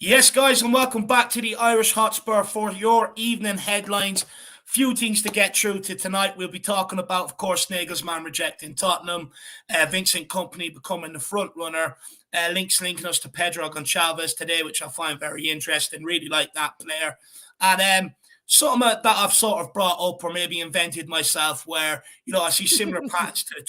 Yes, guys, and welcome back to the Irish Hotspur for your evening headlines. Few things to get through to tonight. We'll be talking about, of course, Nagelsmann rejecting Tottenham, Vincent Kompany becoming the front runner, linking us to Pedro Goncalves today, which I find very interesting. Really like that player. And something that I've sort of brought up or maybe invented myself where, I see similar patterns to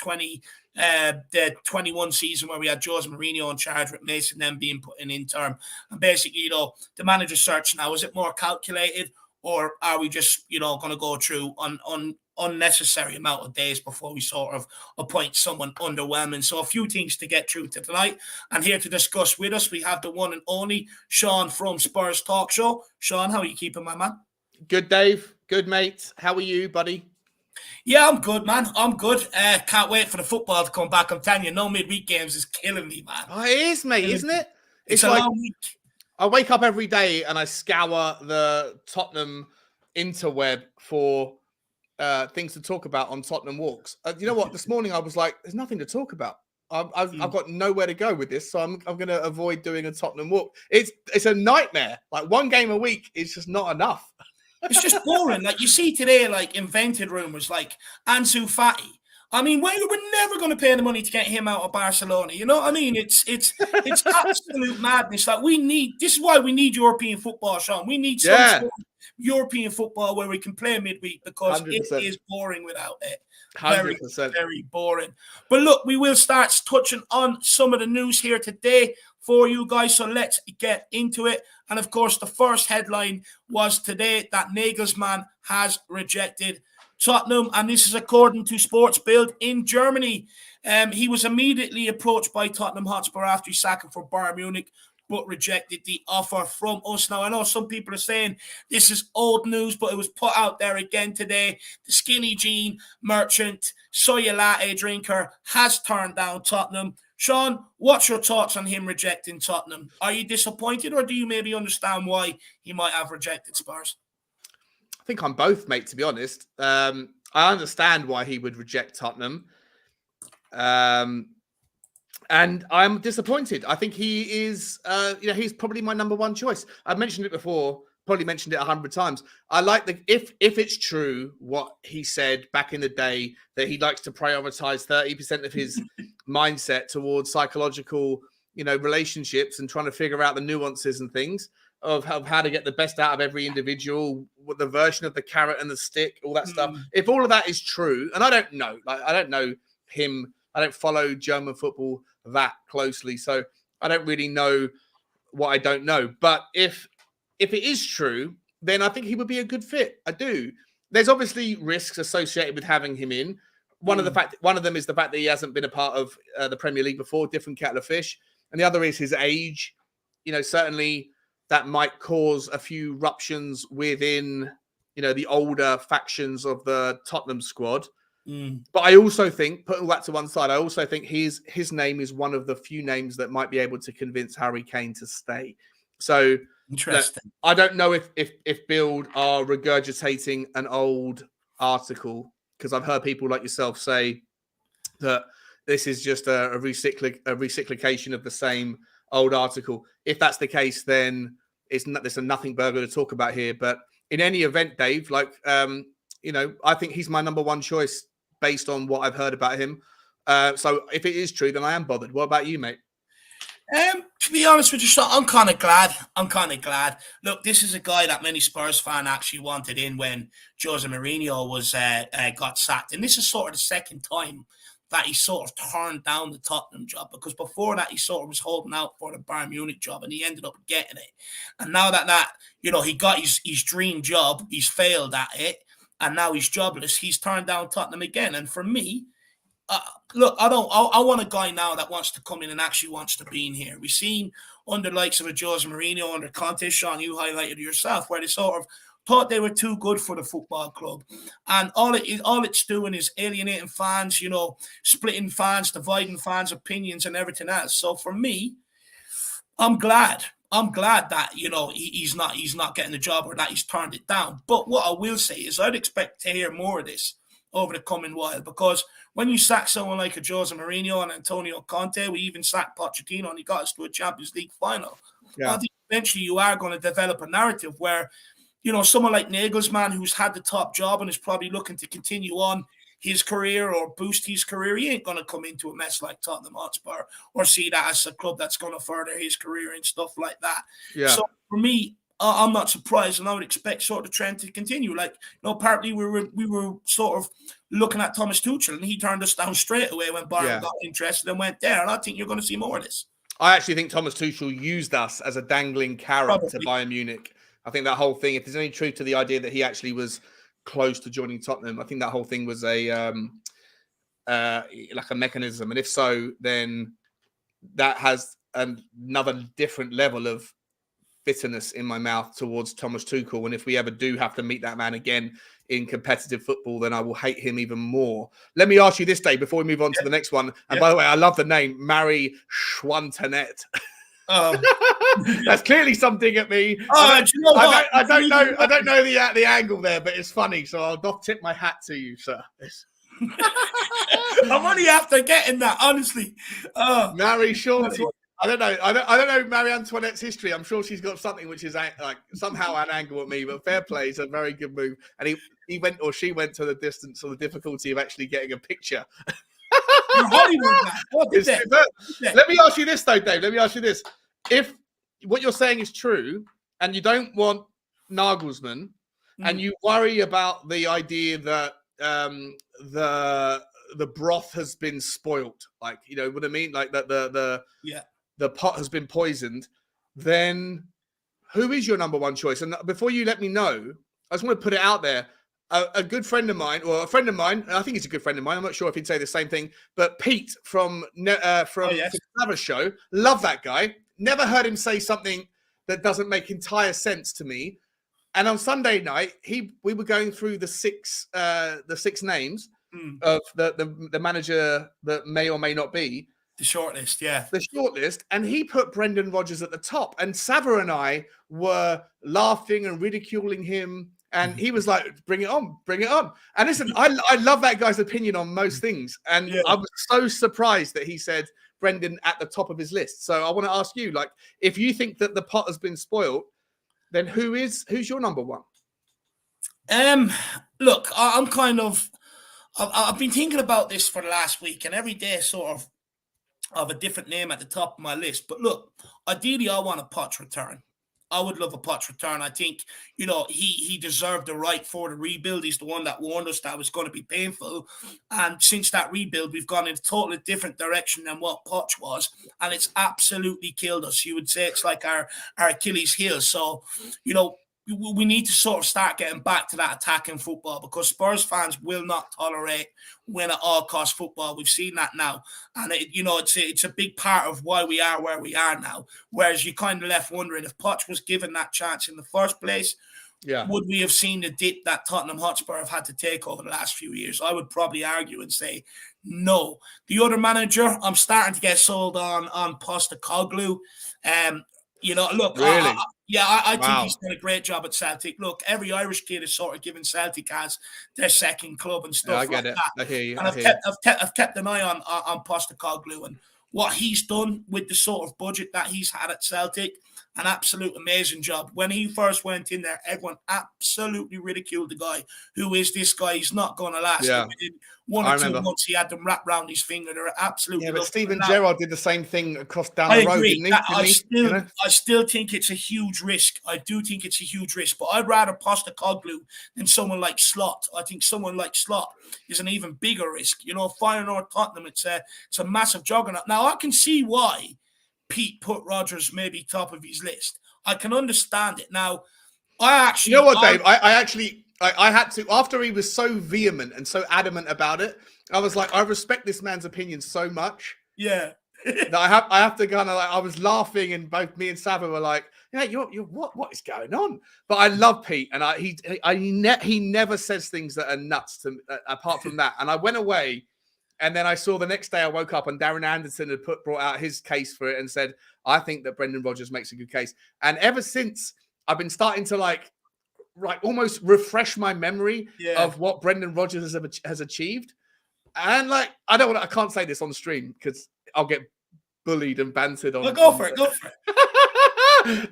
the 21 season where we had Jose Mourinho in charge with Mason then being put in interim. And basically, the manager search now, is it more calculated or are we just, going to go through on unnecessary amount of days before we sort of appoint someone underwhelming? So a few things to get through to tonight. And here to discuss with us, we have the one and only Sean from Spurs Talk Show. Sean, how are you keeping, my man? Good, Dave. Good, mate. How are you, buddy? Yeah, I'm good, man. I'm good. Can't wait for the football to come back. I'm telling you, no midweek games is killing me, man. Oh, it is, mate, isn't it? It's a like, long week. I wake up every day and I scour the Tottenham interweb for things to talk about on Tottenham walks. You know what? This morning I was like, there's nothing to talk about. I've got nowhere to go with this, so I'm going to avoid doing a Tottenham walk. It's a nightmare. Like one game a week is just not enough. It's just boring. Like you see today, like invented rumors like Ansu Fati. I mean, we're never going to pay the money to get him out of Barcelona. You know what I mean? It's absolute madness. Like this is why we need European football, Sean. We need some sort of European football where we can play midweek because 100%. It is boring without it. Very, 100%. Very boring. But look, we will start touching on some of the news here today for you guys. So let's get into it. And of course, the first headline was today that Nagelsmann has rejected Tottenham, and this is according to Sports Bild in Germany. He was immediately approached by Tottenham Hotspur after he sacked him for Bayern Munich, but rejected the offer from us. Now, I know some people are saying this is old news, but it was put out there again today. The skinny jean merchant, soya latte drinker, has turned down Tottenham. Sean, what's your thoughts on him rejecting Tottenham? Are you disappointed, or do you maybe understand why he might have rejected Spurs? I think I'm both, mate, to be honest. I understand why he would reject Tottenham. And I'm disappointed. I think he is, he's probably my number one choice. I've mentioned it before, probably mentioned it 100 times. I like if it's true what he said back in the day, that he likes to prioritize 30% of his mindset towards psychological, relationships and trying to figure out the nuances and things of how to get the best out of every individual, with the version of the carrot and the stick, all that stuff. If all of that is true, and I don't know, I don't know him, I don't follow German football that closely, so I don't really know what I don't know. But if it is true, then I think he would be a good fit. I do. There's obviously risks associated with having him in. One of them is the fact that he hasn't been a part of the Premier League before, different kettle of fish, and the other is his age. Certainly that might cause a few ruptions within, the older factions of the Tottenham squad. But I also think, put all that to one side, I also think his name is one of the few names that might be able to convince Harry Kane to stay. So interesting. I don't know if Bild are regurgitating an old article, because I've heard people like yourself say that this is just a recyclication of the same old article. If that's the case, then there's a nothing burger to talk about here. But in any event, Dave, I think he's my number one choice based on what I've heard about him. So if it is true, then I am bothered. What about you, mate? To be honest with you, Sean, I'm kind of glad. Look, this is a guy that many Spurs fans actually wanted in when Jose Mourinho was got sacked. And this is sort of the second time that he sort of turned down the Tottenham job, because before that he sort of was holding out for the Bayern Munich job and he ended up getting it. And now that he got his dream job, he's failed at it, and now he's jobless, he's turned down Tottenham again. And for me, look, I want a guy now that wants to come in and actually wants to be in here. We've seen under the likes of a Jose Mourinho, under Conte, Sean, you highlighted yourself, where they sort of thought they were too good for the football club. And all it's doing is alienating fans, splitting fans, dividing fans' opinions and everything else. So for me, I'm glad that, he's not getting the job, or that he's turned it down. But what I will say is I'd expect to hear more of this over the coming while, because when you sack someone like a Jose Mourinho and Antonio Conte, we even sacked Pochettino and he got us to a Champions League final. Yeah. I think eventually you are going to develop a narrative where, you know, someone like Nagelsmann, who's had the top job and is probably looking to continue on his career or boost his career, he ain't going to come into a mess like Tottenham Hotspur or see that as a club that's going to further his career and stuff like that. Yeah. So for me, I'm not surprised, and I would expect sort of the trend to continue. Like, you know, partly we were sort of looking at Thomas Tuchel, and he turned us down straight away when Bayern got interested and went there. And I think you're going to see more of this. I actually think Thomas Tuchel used us as a dangling carrot to Bayern Munich. I think that whole thing, if there's any truth to the idea that he actually was close to joining Tottenham, I think that whole thing was a like a mechanism. And if so, then that has another different level of bitterness in my mouth towards Thomas Tuchel. And if we ever do have to meet that man again in competitive football, then I will hate him even more. Let me ask you this, Dave, before we move on to the next one. And by the way, I love the name, Mary Schwantenet. That's clearly something at me. I don't know the angle there, but it's funny. So I'll not tip my hat to you, sir. I'm only after getting that, honestly. Mary Schwantenet. I don't know Marie Antoinette's history. I'm sure she's got something which is like somehow an angle at me, but fair play. It's a very good move. And he went, or she went, to the distance or the difficulty of actually getting a picture. Let me ask you this, though, Dave. Let me ask you this. If what you're saying is true and you don't want Nagelsmann and you worry about the idea that the broth has been spoilt, like, you know what I mean? Like that the pot has been poisoned, then who is your number one choice? And before you let me know, I just want to put it out there. A good friend of mine, or a friend of mine, I think he's a good friend of mine. I'm not sure if he'd say the same thing, but Pete from the show, love that guy. Never heard him say something that doesn't make entire sense to me. And on Sunday night, we were going through the six names of the manager that may or may not be. The shortlist, yeah. The shortlist. And he put Brendan Rodgers at the top. And Sava and I were laughing and ridiculing him. And he was like, bring it on, bring it on. And listen, I love that guy's opinion on most things. And I was so surprised that he said Brendan at the top of his list. So I want to ask you, like, if you think that the pot has been spoiled, then who's your number one? Look, I've been thinking about this for the last week, and every day sort of a different name at the top of my list. But look, ideally, I want a Poch return. I would love a Poch return. I think, you know, he deserved the right for the rebuild. He's the one that warned us that was going to be painful. And since that rebuild, we've gone in a totally different direction than what Poch was. And it's absolutely killed us. You would say it's like our Achilles heel. So, you know, we need to sort of start getting back to that attacking football, because Spurs fans will not tolerate win at all cost football. We've seen that now. And, it's a big part of why we are where we are now. Whereas you kind of left wondering, if Poch was given that chance in the first place, would we have seen the dip that Tottenham Hotspur have had to take over the last few years? I would probably argue and say no. The other manager, I'm starting to get sold on Postecoglou. Look, really? I think he's done a great job at Celtic. Look, every Irish kid is sort of given Celtic as their second club and stuff like that. I hear you. And I've kept an eye on Postecoglou and what he's done with the sort of budget that he's had at Celtic. An absolute amazing job. When he first went in there, everyone absolutely ridiculed the guy. Who is this guy? He's not going to last. Yeah. Within 1 or 2 months, he had them wrapped around his finger. They're absolutely. Yeah, but Steven Gerrard did the same thing across down the road, agree. didn't he? I still think it's a huge risk. I do think it's a huge risk, but I'd rather Postecoglou than someone like Slot. I think someone like Slot is an even bigger risk. You know, Feyenoord, Tottenham, it's a massive juggernaut. Now, I can see why Pete put Rodgers maybe top of his list. I can understand it. Now, you know what, Dave? I had to, after he was so vehement and so adamant about it, I was like, I respect this man's opinion so much. Yeah. That I have to kind of like, I was laughing, and both me and Sava were like, yeah, you're what is going on? But I love Pete, and he never says things that are nuts to apart from that. And I went away. And then I saw the next day, I woke up and Darren Anderson had brought out his case for it and said, I think that Brendan Rodgers makes a good case. And ever since, I've been starting to like almost refresh my memory of what Brendan Rodgers has achieved. And like, I can't say this on stream because I'll get bullied and bantered on. Well, go for it.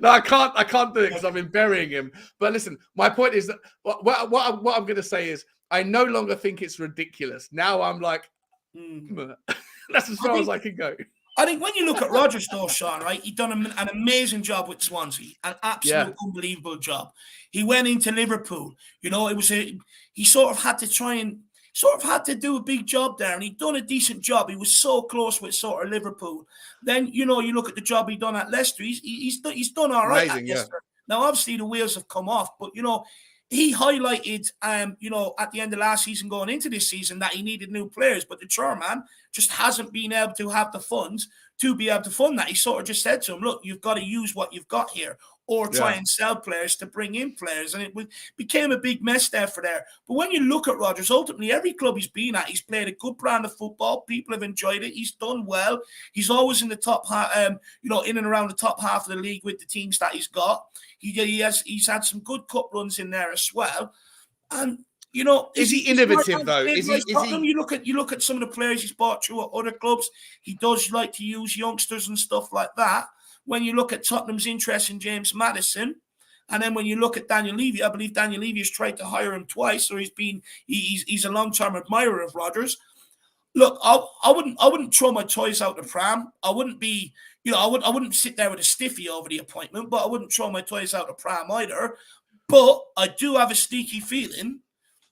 No, I can't do it because I've been burying him. But listen, my point is that what I'm going to say is I no longer think it's ridiculous. Now I'm like, that's as far as I can go. I think when you look at Rodgers, though, Sean, right, he done an amazing job with Swansea, an absolute unbelievable job. He went into Liverpool. You know, he sort of had to do a big job there, and he'd done a decent job. He was so close with sort of Liverpool. Then, you know, you look at the job he done at Leicester. He's done all right at Leicester. Now, obviously, the wheels have come off, but, you know, he highlighted, you know, at the end of last season going into this season that he needed new players, but the chairman just hasn't been able to have the funds to be able to fund that. He sort of just said to him, look, you've got to use what you've got here or try and sell players to bring in players. And it became a big mess there for there. But when you look at Rodgers, ultimately, every club he's been at, he's played a good brand of football. People have enjoyed it. He's done well. He's always in the top, you know, in and around the top half of the league with the teams that he's got. He's had some good cup runs in there as well. And, you know, is he innovative though? You look at some of the players he's bought through at other clubs. He does like to use youngsters and stuff like that. When you look at Tottenham's interest in James Maddison, and then when you look at Daniel Levy, I believe Daniel Levy has tried to hire him twice, or he's a long-term admirer of Rodgers. Look, I wouldn't throw my toys out the pram. I wouldn't be, you know, I wouldn't sit there with a stiffy over the appointment, but I wouldn't throw my toys out the pram either. But I do have a sneaky feeling,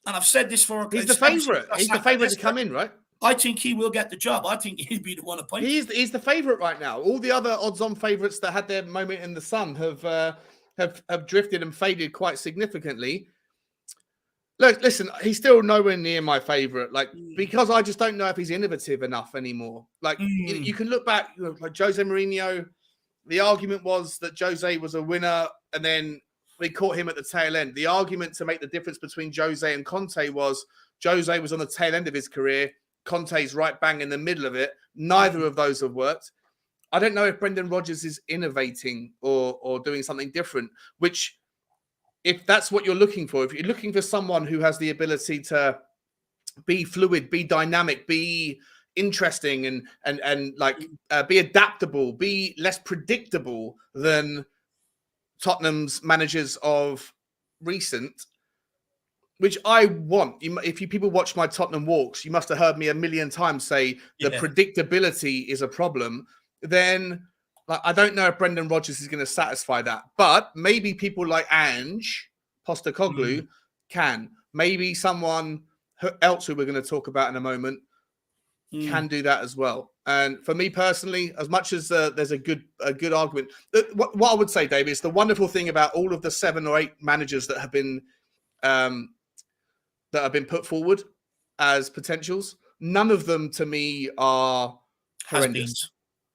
and I've said this for... He's the favourite. He's the favourite to come in, right? I think he will get the job. I think he'll be the one appointed. He's the favourite right now. All the other odds-on favourites that had their moment in the sun have drifted and faded quite significantly. Look, listen, he's still nowhere near my favourite, like because I just don't know if he's innovative enough anymore. Like you can look back, you know, like Jose Mourinho. The argument was that Jose was a winner, and then we caught him at the tail end. The argument to make the difference between Jose and Conte was Jose was on the tail end of his career. Conte's right bang in the middle of it. Neither of those have worked. I don't know if Brendan Rodgers is innovating or doing something different, which if that's what you're looking for, if you're looking for someone who has the ability to be fluid, be dynamic, be interesting and be adaptable, be less predictable than Tottenham's managers of recent, which I want. If you people watch my Tottenham walks, you must have heard me a million times say the predictability is a problem. Then I don't know if Brendan Rodgers is going to satisfy that. But maybe people like Ange Postecoglou can. Maybe someone else who we're going to talk about in a moment can do that as well. And for me personally, as much as there's a good argument, what I would say, David, is the wonderful thing about all of the 7 or 8 managers that have been put forward as potentials, none of them to me are horrendous.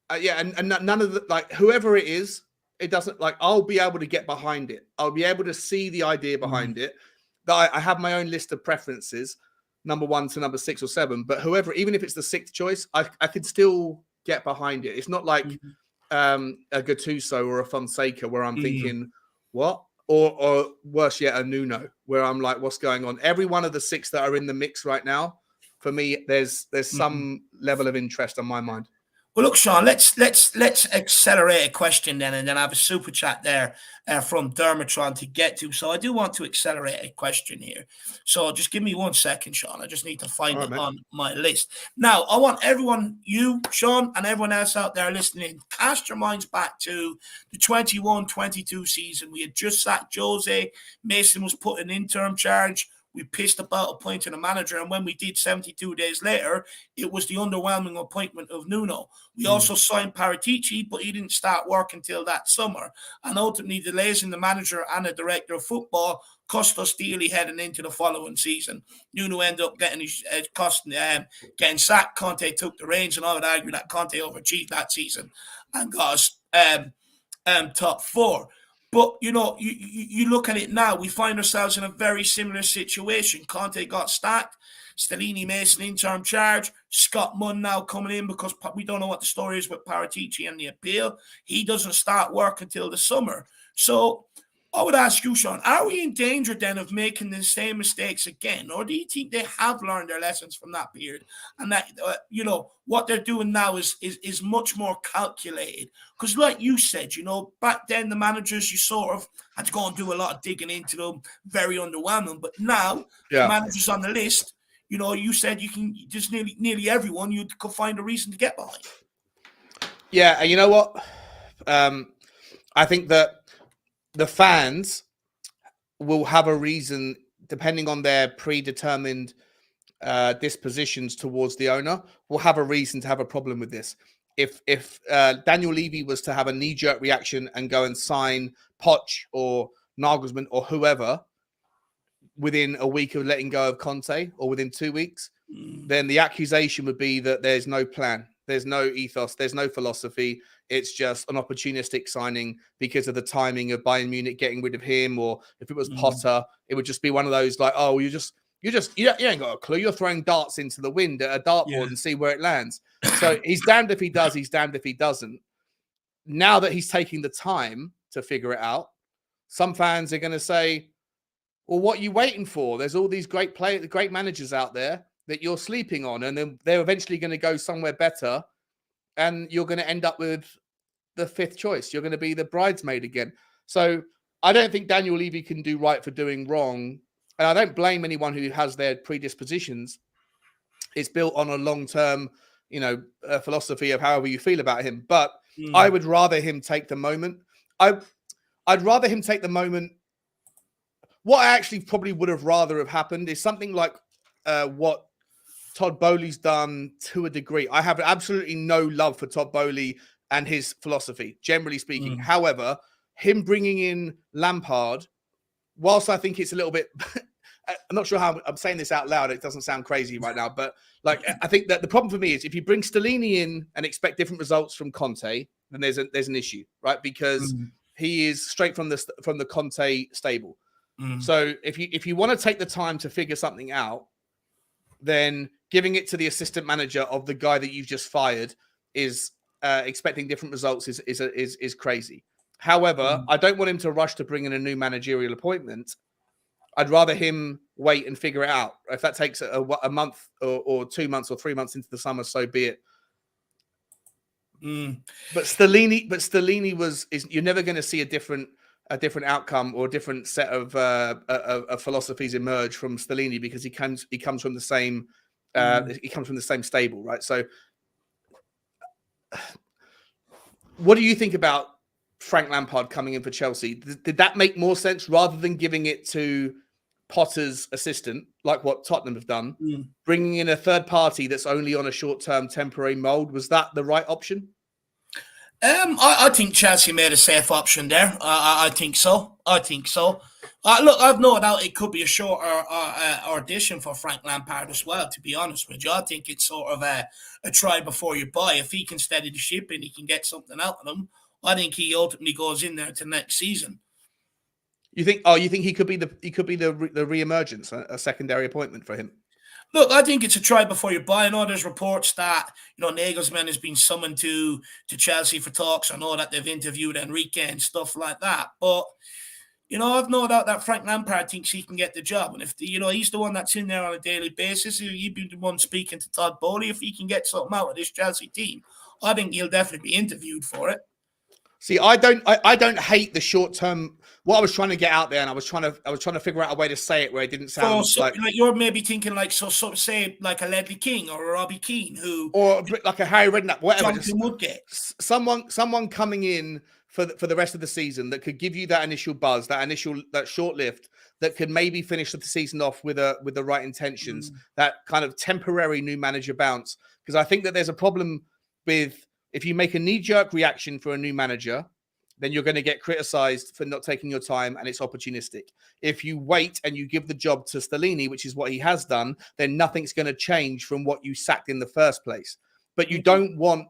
And none of the, like, whoever it is, it doesn't, like, I'll be able to get behind it. I'll be able to see the idea behind it. That I have my own list of preferences, number 1 to number 6 or 7. But whoever, even if it's the 6th choice, I could still get behind it. It's not like a Gattuso or a Fonseca where I'm thinking, what? Or worse yet, a Nuno, where I'm like, what's going on? Every one of the 6 that are in the mix right now, for me, there's some level of interest on my mind. Well, look, Sean, let's accelerate a question then, and then I have a super chat there from Dermatron to get to. So I do want to accelerate a question here. So just give me 1 second, Sean. I just need to find it on my list. Now, I want everyone, you, Sean, and everyone else out there listening, cast your minds back to the 21-22 season. We had just sacked Jose. Mason was put in interim charge. We pissed about appointing a manager, and when we did 72 days later, it was the underwhelming appointment of Nuno. We also signed Paratici, but he didn't start work until that summer. And ultimately, delays in the manager and the director of football cost us dearly heading into the following season. Nuno ended up getting sacked. Conte took the reins, and I would argue that Conte overachieved that season and got us top 4. But, you know, you look at it now, we find ourselves in a very similar situation. Conte got stacked, Stellini Mason interim charge, Scott Munn now coming in because we don't know what the story is with Paratici and the appeal. He doesn't start work until the summer. So I would ask you, Sean, are we in danger then of making the same mistakes again? Or do you think they have learned their lessons from that period and that, what they're doing now is much more calculated? Because like you said, back then the managers, you sort of had to go and do a lot of digging into them, very underwhelming. But now the managers on the list, you said you can just nearly everyone you could find a reason to get behind. Yeah, and you know what? I think that the fans will have a reason, depending on their predetermined dispositions towards the owner, will have a reason to have a problem with this. If Daniel Levy was to have a knee-jerk reaction and go and sign Poch or Nagelsmann or whoever within a week of letting go of Conte or within 2 weeks, then the accusation would be that there's no plan, there's no ethos, there's no philosophy. It's just an opportunistic signing because of the timing of Bayern Munich getting rid of him, or if it was Potter, it would just be one of those like, oh, you ain't got a clue. You're throwing darts into the wind at a dartboard and see where it lands. So he's damned if he does, he's damned if he doesn't. Now that he's taking the time to figure it out, some fans are going to say, well, what are you waiting for? There's all these great managers out there that you're sleeping on, and then they're eventually going to go somewhere better, and you're going to end up with the fifth choice. You're going to be the bridesmaid again. So I don't think Daniel Levy can do right for doing wrong. And I don't blame anyone who has their predispositions. It's built on a long-term, philosophy of however you feel about him. But I would rather him take the moment. I'd rather him take the moment. What I actually probably would have rather have happened is something like what Todd Bowley's done to a degree. I have absolutely no love for Todd Bowley and his philosophy, generally speaking. However, him bringing in Lampard, whilst I think it's a little bit, I'm not sure how I'm saying this out loud. It doesn't sound crazy right now, but I think that the problem for me is if you bring Stellini in and expect different results from Conte, then there's an issue, right? Because he is straight from the Conte stable. So if you want to take the time to figure something out, then giving it to the assistant manager of the guy that you've just fired is expecting different results is crazy. However, I don't want him to rush to bring in a new managerial appointment. I'd rather him wait and figure it out. If that takes a month or 2 months or 3 months into the summer, so be it. But Stellini is you're never going to see a different outcome or a different set of philosophies emerge from Stellini because he comes from the same stable, right? So, what do you think about Frank Lampard coming in for Chelsea? Did that make more sense rather than giving it to Potter's assistant, like what Tottenham have done, bringing in a third party that's only on a short-term temporary mold? Was that the right option? I think Chelsea made a safe option there. I think so. Look, I've no doubt it could be a shorter audition for Frank Lampard as well, to be honest with you. I think it's sort of a try before you buy. If he can steady the ship and he can get something out of them, I think he ultimately goes in there to next season. You think? Oh, you think he could be the re-emergence, a secondary appointment for him? Look, I think it's a try before you buy. I know there's reports that Nagelsmann has been summoned to Chelsea for talks. I know that they've interviewed Enrique and stuff like that. But I've no doubt that Frank Lampard thinks he can get the job, and if he's the one that's in there on a daily basis, he'd be the one speaking to Todd Bowley. If he can get something out of this Chelsea team, I think he'll definitely be interviewed for it. See, I don't hate the short term. What I was trying to get out there, and I was trying to figure out a way to say it where it didn't sound like you're maybe thinking say like a Ledley King or a Robbie Keane, or like a Harry Redknapp, whatever. Jonathan Woodgate. Someone coming in for the rest of the season that could give you that initial buzz, that short lift, that could maybe finish the season off with the right intentions, that kind of temporary new manager bounce. Because I think that there's a problem with, if you make a knee-jerk reaction for a new manager, then you're going to get criticized for not taking your time, and it's opportunistic. If you wait and you give the job to Stellini, which is what he has done, then nothing's going to change from what you sacked in the first place. But you don't want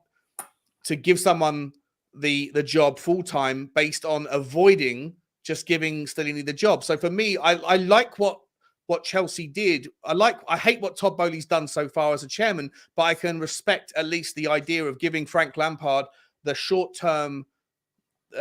to give someone the job full-time based on avoiding just giving Stellini the job. So for me, I like what Chelsea did. I hate what Todd Bowley's done so far as a chairman, but I can respect at least the idea of giving Frank Lampard the short-term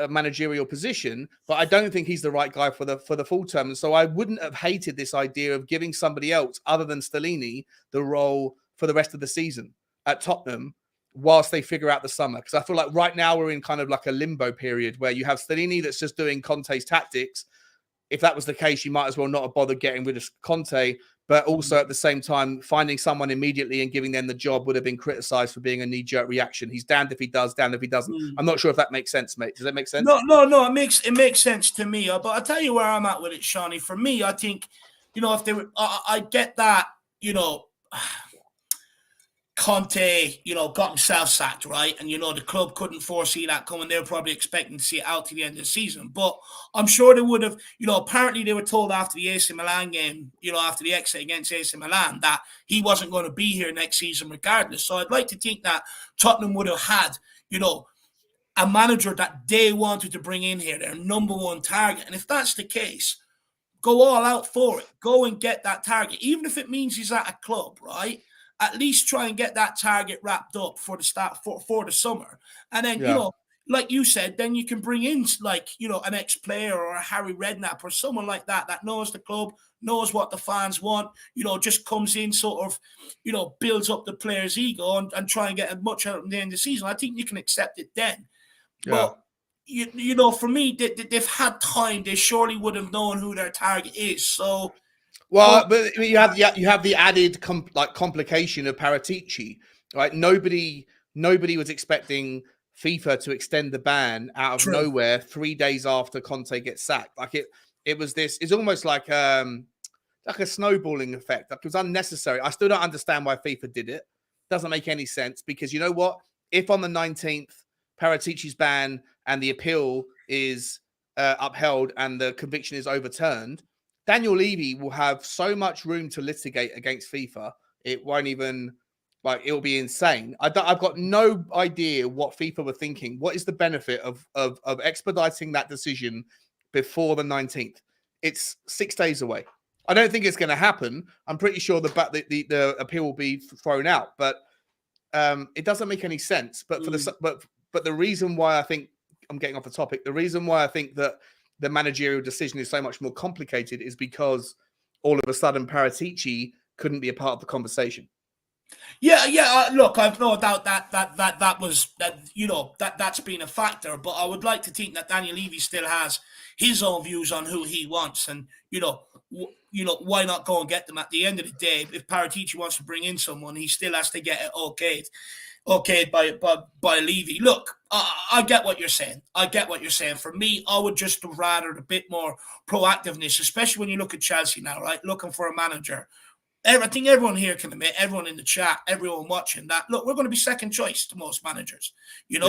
managerial position, but I don't think he's the right guy for the full term. And so I wouldn't have hated this idea of giving somebody else other than Stellini the role for the rest of the season at Tottenham whilst they figure out the summer. Because I feel like right now we're in kind of like a limbo period where you have Stellini that's just doing Conte's tactics. If that was the case, you might as well not have bothered getting rid of Conte, but also at the same time, finding someone immediately and giving them the job would have been criticised for being a knee-jerk reaction. He's damned if he does, damned if he doesn't. I'm not sure if that makes sense, mate. Does that make sense? No. It makes sense to me. But I'll tell you where I'm at with it, Shawnee. For me, I think, if they were, I get that, Conte, got himself sacked, right? And, the club couldn't foresee that coming. They were probably expecting to see it out to the end of the season. But I'm sure they would have, apparently they were told after the AC Milan game, after the exit against AC Milan, that he wasn't going to be here next season regardless. So I'd like to think that Tottenham would have had, a manager that they wanted to bring in here, their number one target. And if that's the case, go all out for it. Go and get that target. Even if it means he's at a club, right? At least try and get that target wrapped up for the start for the summer. And then, like you said, then you can bring in an ex-player or a Harry Redknapp or someone like that knows the club, knows what the fans want, just comes in sort of, builds up the player's ego and try and get as much out of the end of the season. I think you can accept it then. Yeah. But, for me, they've had time. They surely would have known who their target is. So... Well, but you have the added complication of Paratici, right? Nobody was expecting FIFA to extend the ban out of nowhere 3 days after Conte gets sacked. It was this. It's almost like a snowballing effect. It was unnecessary. I still don't understand why FIFA did it. Doesn't make any sense because you know what? If on the 19th Paratici's ban and the appeal is upheld and the conviction is overturned, Daniel Levy will have so much room to litigate against FIFA. It won't even, it'll be insane. I've got no idea what FIFA were thinking. What is the benefit of expediting that decision before the 19th? It's 6 days away. I don't think it's going to happen. I'm pretty sure the appeal will be thrown out, but it doesn't make any sense. But but the reason why I think I'm getting off the topic, the reason why I think that the managerial decision is so much more complicated is because all of a sudden Paratici couldn't be a part of the conversation. Yeah. Look, I've no doubt that's been a factor. But I would like to think that Daniel Levy still has his own views on who he wants, and why not go and get them at the end of the day? If Paratici wants to bring in someone, he still has to get it okayed by Levy. Look, I get what you're saying. For me, I would just rather a bit more proactiveness, especially when you look at Chelsea now, right? Looking for a manager. I think everyone here can admit, everyone in the chat, everyone watching that, look, we're going to be second choice to most managers. If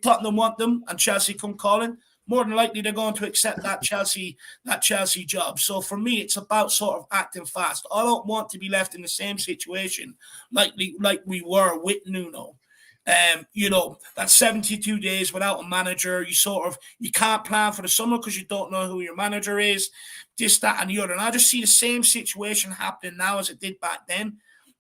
Tottenham want them and Chelsea come calling, more than likely they're going to accept that Chelsea job. So for me, it's about sort of acting fast. I don't want to be left in the same situation like we were with Nuno. That's 72 days without a manager. You can't plan for the summer because you don't know who your manager is, this, that, and the other. And I just see the same situation happening now as it did back then.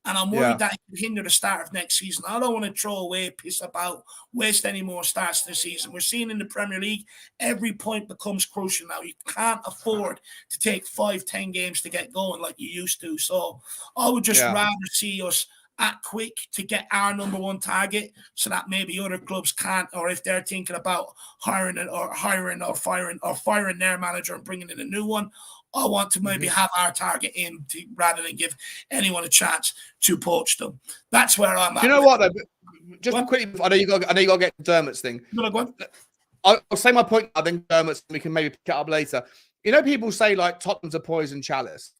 And I'm worried that it could hinder the start of next season. I don't want to throw away, piss about, waste any more starts this season. We're seeing in the Premier League, every point becomes crucial now. You can't afford to take 5-10 games to get going like you used to. So I would just rather see us act quick to get our number one target so that maybe other clubs can't, or if they're thinking about hiring or firing their manager and bringing in a new one, I want to maybe have our target in rather than give anyone a chance to poach them. That's where I'm at. You know what, though? Just quickly, I know you got to get Dermot's thing. I'll say my point. I think Dermot's. We can maybe pick it up later. People say like Tottenham's a poison chalice,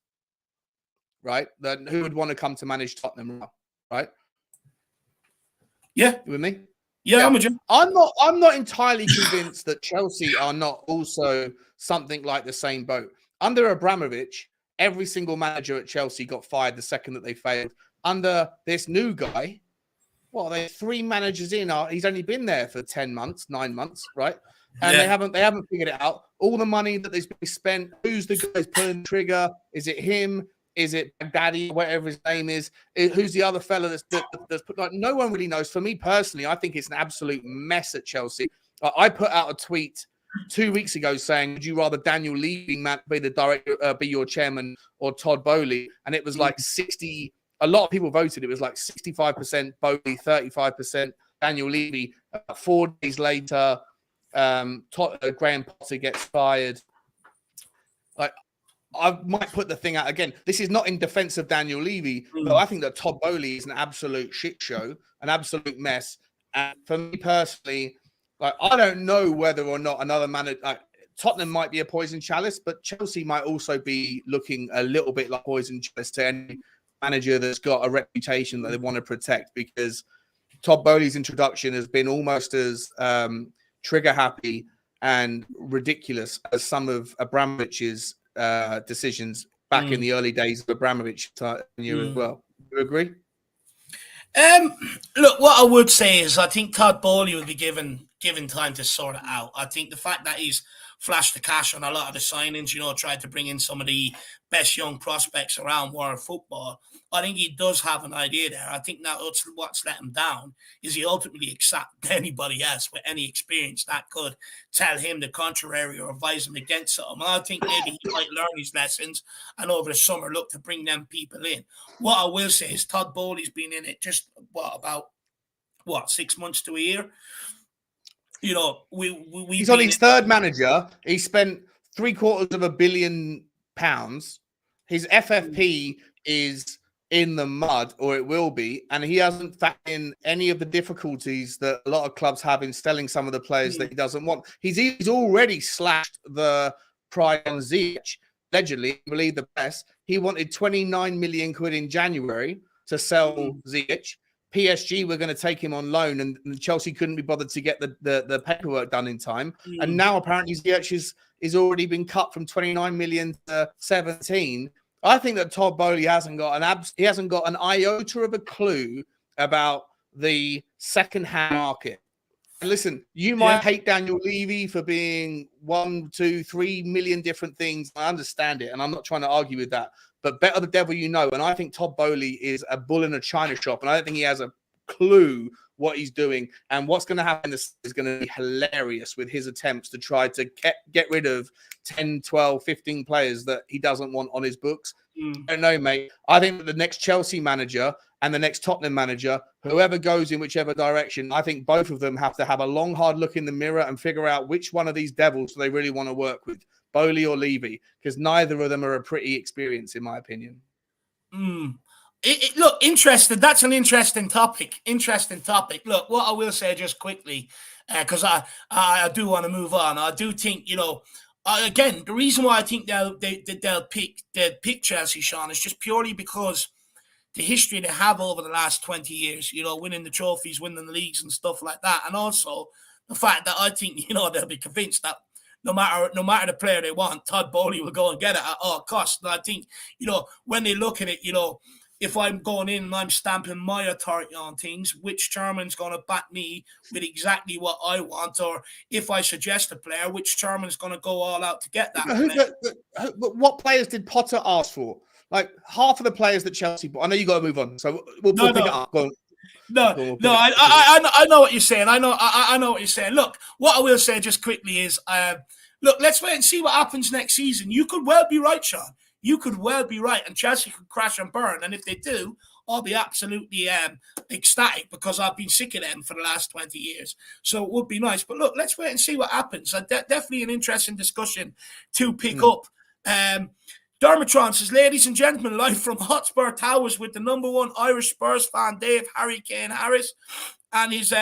right? Then who would want to come to manage Tottenham, right? Yeah, you with me? Yeah, I'm with you. I'm not entirely convinced that Chelsea are not also something like the same boat. Under Abramovich, every single manager at Chelsea got fired the second that they failed. Under this new guy, they 3 managers in. He's only been there for 9 months, right? And they haven't figured it out. All the money that they've spent, who's the guy who's pulling the trigger? Is it him? Is it Daddy, whatever his name is? Who's the other fella that's put? No one really knows. For me personally, I think it's an absolute mess at Chelsea. I put out a tweet 2 weeks ago saying, would you rather Daniel Levy be the director, be your chairman, or Todd Bowley? And it was like 60. A lot of people voted. It was like 65% Bowley, 35% Daniel Levy. 4 days later, Graham Potter gets fired. Like, I might put the thing out again. This is not in defense of Daniel Levy, but I think that Todd Bowley is an absolute shit show, an absolute mess. And for me personally, like, I don't know whether or not another manager, like Tottenham might be a poison chalice, but Chelsea might also be looking a little bit like poison chalice to any manager that's got a reputation that they want to protect, because Todd Bowley's introduction has been almost as trigger happy and ridiculous as some of Abramovich's decisions back in the early days of Abramovich tenure as well. Do you agree? Look, what I would say is I think Todd Bowley would be given time to sort it out. I think the fact that he's flashed the cash on a lot of the signings, tried to bring in some of the best young prospects around world football, I think he does have an idea there. I think that what's let him down is he ultimately accepts anybody else with any experience that could tell him the contrary or advise him against something. And I think maybe he might learn his lessons and over the summer look to bring them people in. What I will say is Todd Bowley's been in it just, about 6 months to a year? He's on his third manager. He spent £750 million. His FFP is in the mud, or it will be, and he hasn't factored in any of the difficulties that a lot of clubs have in selling some of the players that he doesn't want. He's already slashed the price on Ziyech. Allegedly, I believe the press, he wanted 29 million quid in January to sell Ziyech. PSG were going to take him on loan, and Chelsea couldn't be bothered to get the paperwork done in time. And now apparently Ziyech is already been cut from 29 million to 17. I think that Todd Bowley hasn't got an iota of a clue about the second-hand market. And listen, you might hate Daniel Levy for being 1, 2, 3 million different things. I understand it, and I'm not trying to argue with that. But better the devil you know. And I think Todd Bowley is a bull in a china shop, and I don't think he has a clue what he's doing. And what's going to happen is going to be hilarious with his attempts to try to get rid of 10, 12, 15 players that he doesn't want on his books. I don't know, mate. I think that the next Chelsea manager and the next Tottenham manager, whoever goes in whichever direction, I think both of them have to have a long, hard look in the mirror and figure out which one of these devils they really want to work with, Bowley or Levy, because neither of them are a pretty experience, in my opinion. Look, interesting. That's an interesting topic. Look, what I will say just quickly, because I do want to move on. I do think, again, the reason why I think they'll pick Chelsea, Sean, is just purely because the history they have over the last 20 years, winning the trophies, winning the leagues and stuff like that. And also the fact that I think, they'll be convinced that no matter the player they want, Todd Bowley will go and get it at all costs. And I think, when they look at it, if I'm going in and I'm stamping my authority on things, which chairman's going to back me with exactly what I want? Or if I suggest a player, which chairman's going to go all out to get that player? What players did Potter ask for? Like half of the players that Chelsea bought. I know you got to move on, so we'll pick it up. Go on. I know what you're saying. I know what you're saying. Look, what I will say just quickly is, look, let's wait and see what happens next season. You could well be right, Sean. You could well be right, and Chelsea could crash and burn. And if they do, I'll be absolutely ecstatic, because I've been sick of them for the last 20 years. So it would be nice. But look, let's wait and see what happens. Definitely an interesting discussion to pick up. Dermatron says, ladies and gentlemen, live from Hotspur Towers with the #1 Irish Spurs fan, Dave Harry Kane Harris, and his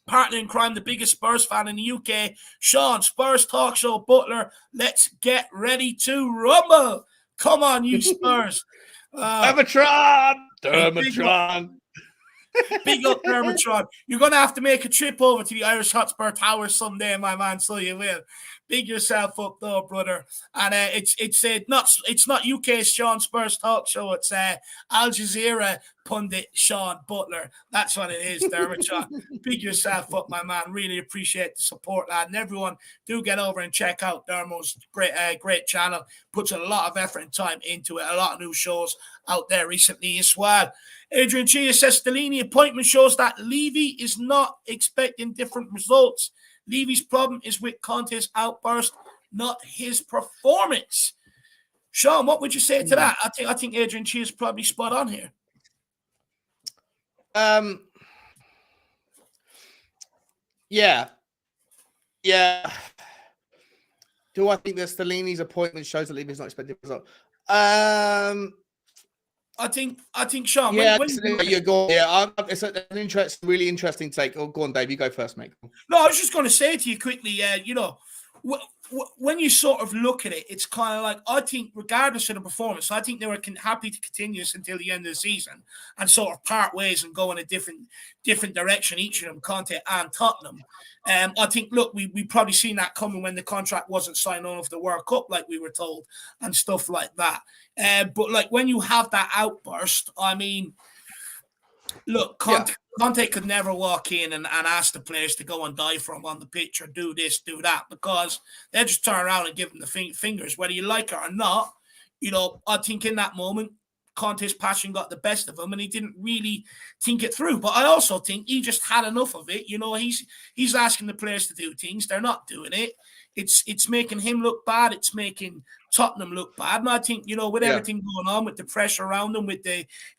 partner in crime, the biggest Spurs fan in the UK, Sean, Spurs talk show butler. Let's get ready to rumble. Come on, you Spurs. Dermatron! Big up, Dermatron. You're going to have to make a trip over to the Irish Hotspur Towers someday, my man, so you will. Big yourself up, though, brother. And it's not UK's Sean Spurs talk show. It's Al Jazeera pundit Sean Butler. That's what it is, Dermatron. Big yourself up, my man. Really appreciate the support, lad. And everyone, do get over and check out Dermo's great channel. Puts a lot of effort and time into it. A lot of new shows out there recently as well. Adrian Chia says, Stellini appointment shows that Levy is not expecting different results Levy's problem is with Conte's outburst, not his performance. Sean, what would you say to that? I think Adrian Chi is probably spot on here. Yeah. Do I think that Stellini's appointment shows that Levy's not expected result? I think Sean. Yeah, you're going. Yeah, it's an really interesting take. Oh, go on, Dave. You go first, mate. No, I was just going to say to you quickly. When you sort of look at it, it's kind of like, I think, regardless of the performance, I think they were happy to continue this until the end of the season and sort of part ways and go in a different direction, each of them, Conte and Tottenham. I think, look, we probably seen that coming when the contract wasn't signed on of the World Cup, like we were told, and stuff like that. But like when you have that outburst, I mean, look, Conte could never walk in and ask the players to go and die for him on the pitch or do this, do that, because they just turn around and give him the fingers, whether you like it or not. I think in that moment, Conte's passion got the best of him and he didn't really think it through. But I also think he just had enough of it. He's asking the players to do things. They're not doing it. It's making him look bad. It's making Tottenham look bad. And I think, with everything going on, with the pressure around him, with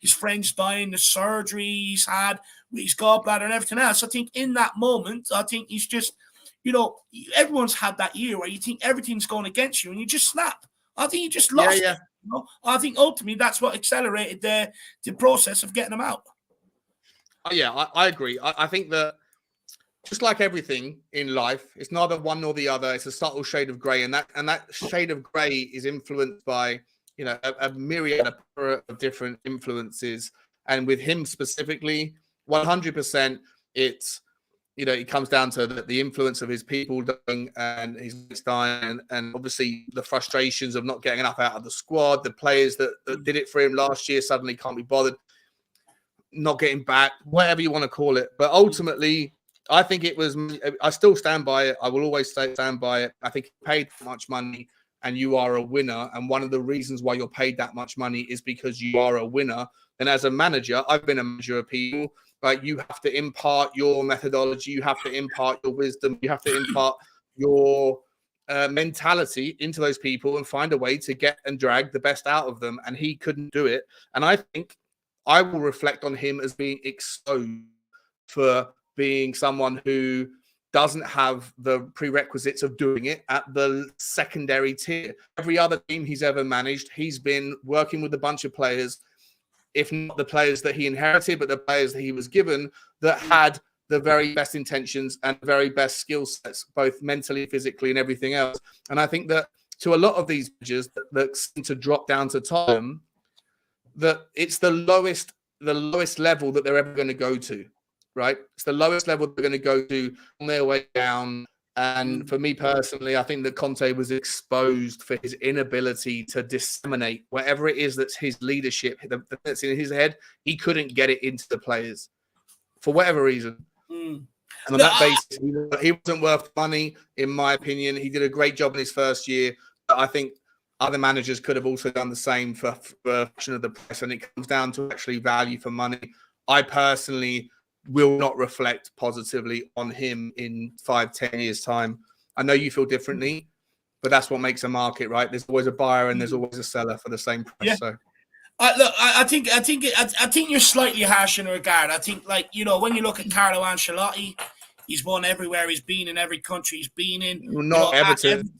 his friends dying, the surgery he's had, with his gallbladder and everything else, I think in that moment, I think he's just, everyone's had that year where you think everything's going against you and you just snap. I think he just lost it. I think ultimately that's what accelerated the process of getting him out. Oh, yeah, I agree. I think that just like everything in life, it's neither one nor the other. It's a subtle shade of grey, and that shade of grey is influenced by a myriad of different influences. And with him specifically, 100%, it's it comes down to the influence of his people dying and his dying, and obviously the frustrations of not getting enough out of the squad. The players that did it for him last year suddenly can't be bothered, not getting back, whatever you want to call it. But ultimately, I think I still stand by it. I will always stand by it. I think you paid that much money and you are a winner. And one of the reasons why you're paid that much money is because you are a winner. And as a manager, I've been a manager of people. Like, you have to impart your methodology, you have to impart your wisdom, you have to impart your mentality into those people and find a way to get and drag the best out of them. And he couldn't do it. And I think I will reflect on him as being exposed for being someone who doesn't have the prerequisites of doing it at the secondary tier. Every other team he's ever managed, he's been working with a bunch of players, if not the players that he inherited, but the players that he was given, that had the very best intentions and the very best skill sets, both mentally, physically, and everything else. And I think that to a lot of these managers that seem to drop down to Tottenham, that it's the lowest level that they're ever going to go to, right? It's the lowest level they're going to go to on their way down. And for me personally, I think that Conte was exposed for his inability to disseminate whatever it is that's his leadership, that's in his head. He couldn't get it into the players for whatever reason. And on that basis, he wasn't worth money, in my opinion. He did a great job in his first year. But I think other managers could have also done the same for a fraction of the price. And it comes down to actually value for money. I personally will not reflect positively on him in 5-10 years' time. I know you feel differently, but that's what makes a market, right? There's always a buyer and there's always a seller for the same price. Yeah. So, look, I think you're slightly harsh in regard. I think, like, when you look at Carlo Ancelotti, he's won everywhere he's been in, every country he's been in. Not Everton.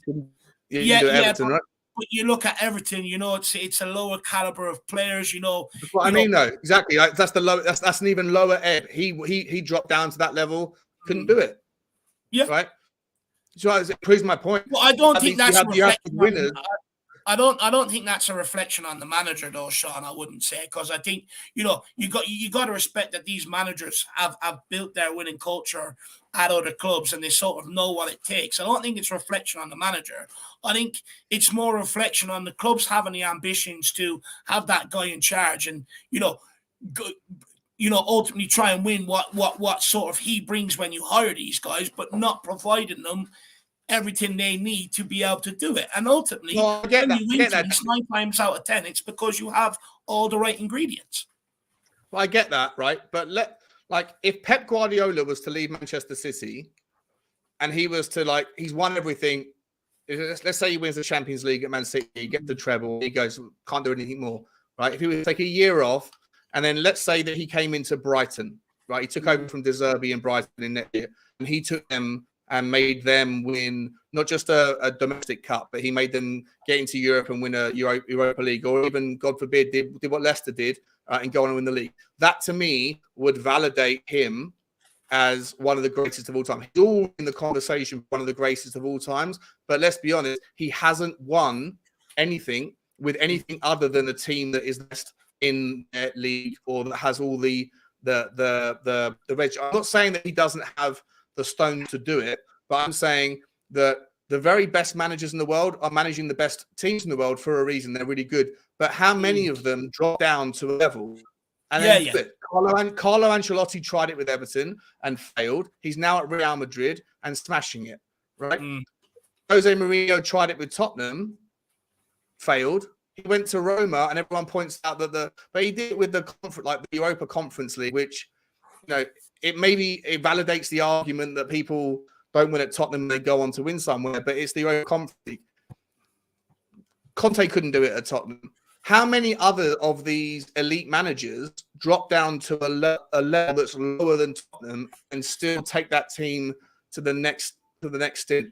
Everton, right? But you look at Everton, it's a lower caliber of players, That's what I mean, though. Exactly. That's the low. That's an even lower ebb. He dropped down to that level, couldn't do it. Yeah. Right. So it proves my point. Well, I don't think that's a reflection. Winners. I don't think that's a reflection on the manager, though, Sean. I wouldn't say, because I think you got to respect that these managers have built their winning culture at other clubs and they sort of know what it takes. I don't think it's a reflection on the manager. I think it's more a reflection on the clubs having the ambitions to have that guy in charge and ultimately try and win what sort of he brings when you hire these guys, but not providing them everything they need to be able to do it. And ultimately, when you win things 9 times out of 10, it's because you have all the right ingredients. Well, I get that, right? But if Pep Guardiola was to leave Manchester City, and he was to like, he's won everything. Let's say he wins the Champions League at Man City, he gets the treble, he goes, can't do anything more, right? If he would take a year off, and then let's say that he came into Brighton, right? He took over from De Zerbi in Brighton in that year, and he took them and made them win not just a domestic cup, but he made them get into Europe and win a Europa League, or even, God forbid, did what Leicester did and go on and win the league. That, to me, would validate him as one of the greatest of all time. He's all in the conversation, one of the greatest of all times. But let's be honest, he hasn't won anything with anything other than a team that is best in their league or that has all the reg. I'm not saying that he doesn't have the stone to do it, but I'm saying that the very best managers in the world are managing the best teams in the world for a reason. They're really good. But how many of them drop down to a level? And then Carlo Ancelotti tried it with Everton and failed. He's now at Real Madrid and smashing it, right? Jose Mourinho tried it with Tottenham, failed. He went to Roma, and everyone points out that but he did it with the Europa Conference League, which, you know, it validates the argument that people don't win at Tottenham, they go on to win somewhere, but it's the Europa Conference League. Conte couldn't do it at Tottenham. How many other of these elite managers drop down to a level that's lower than Tottenham and still take that team to the next stint?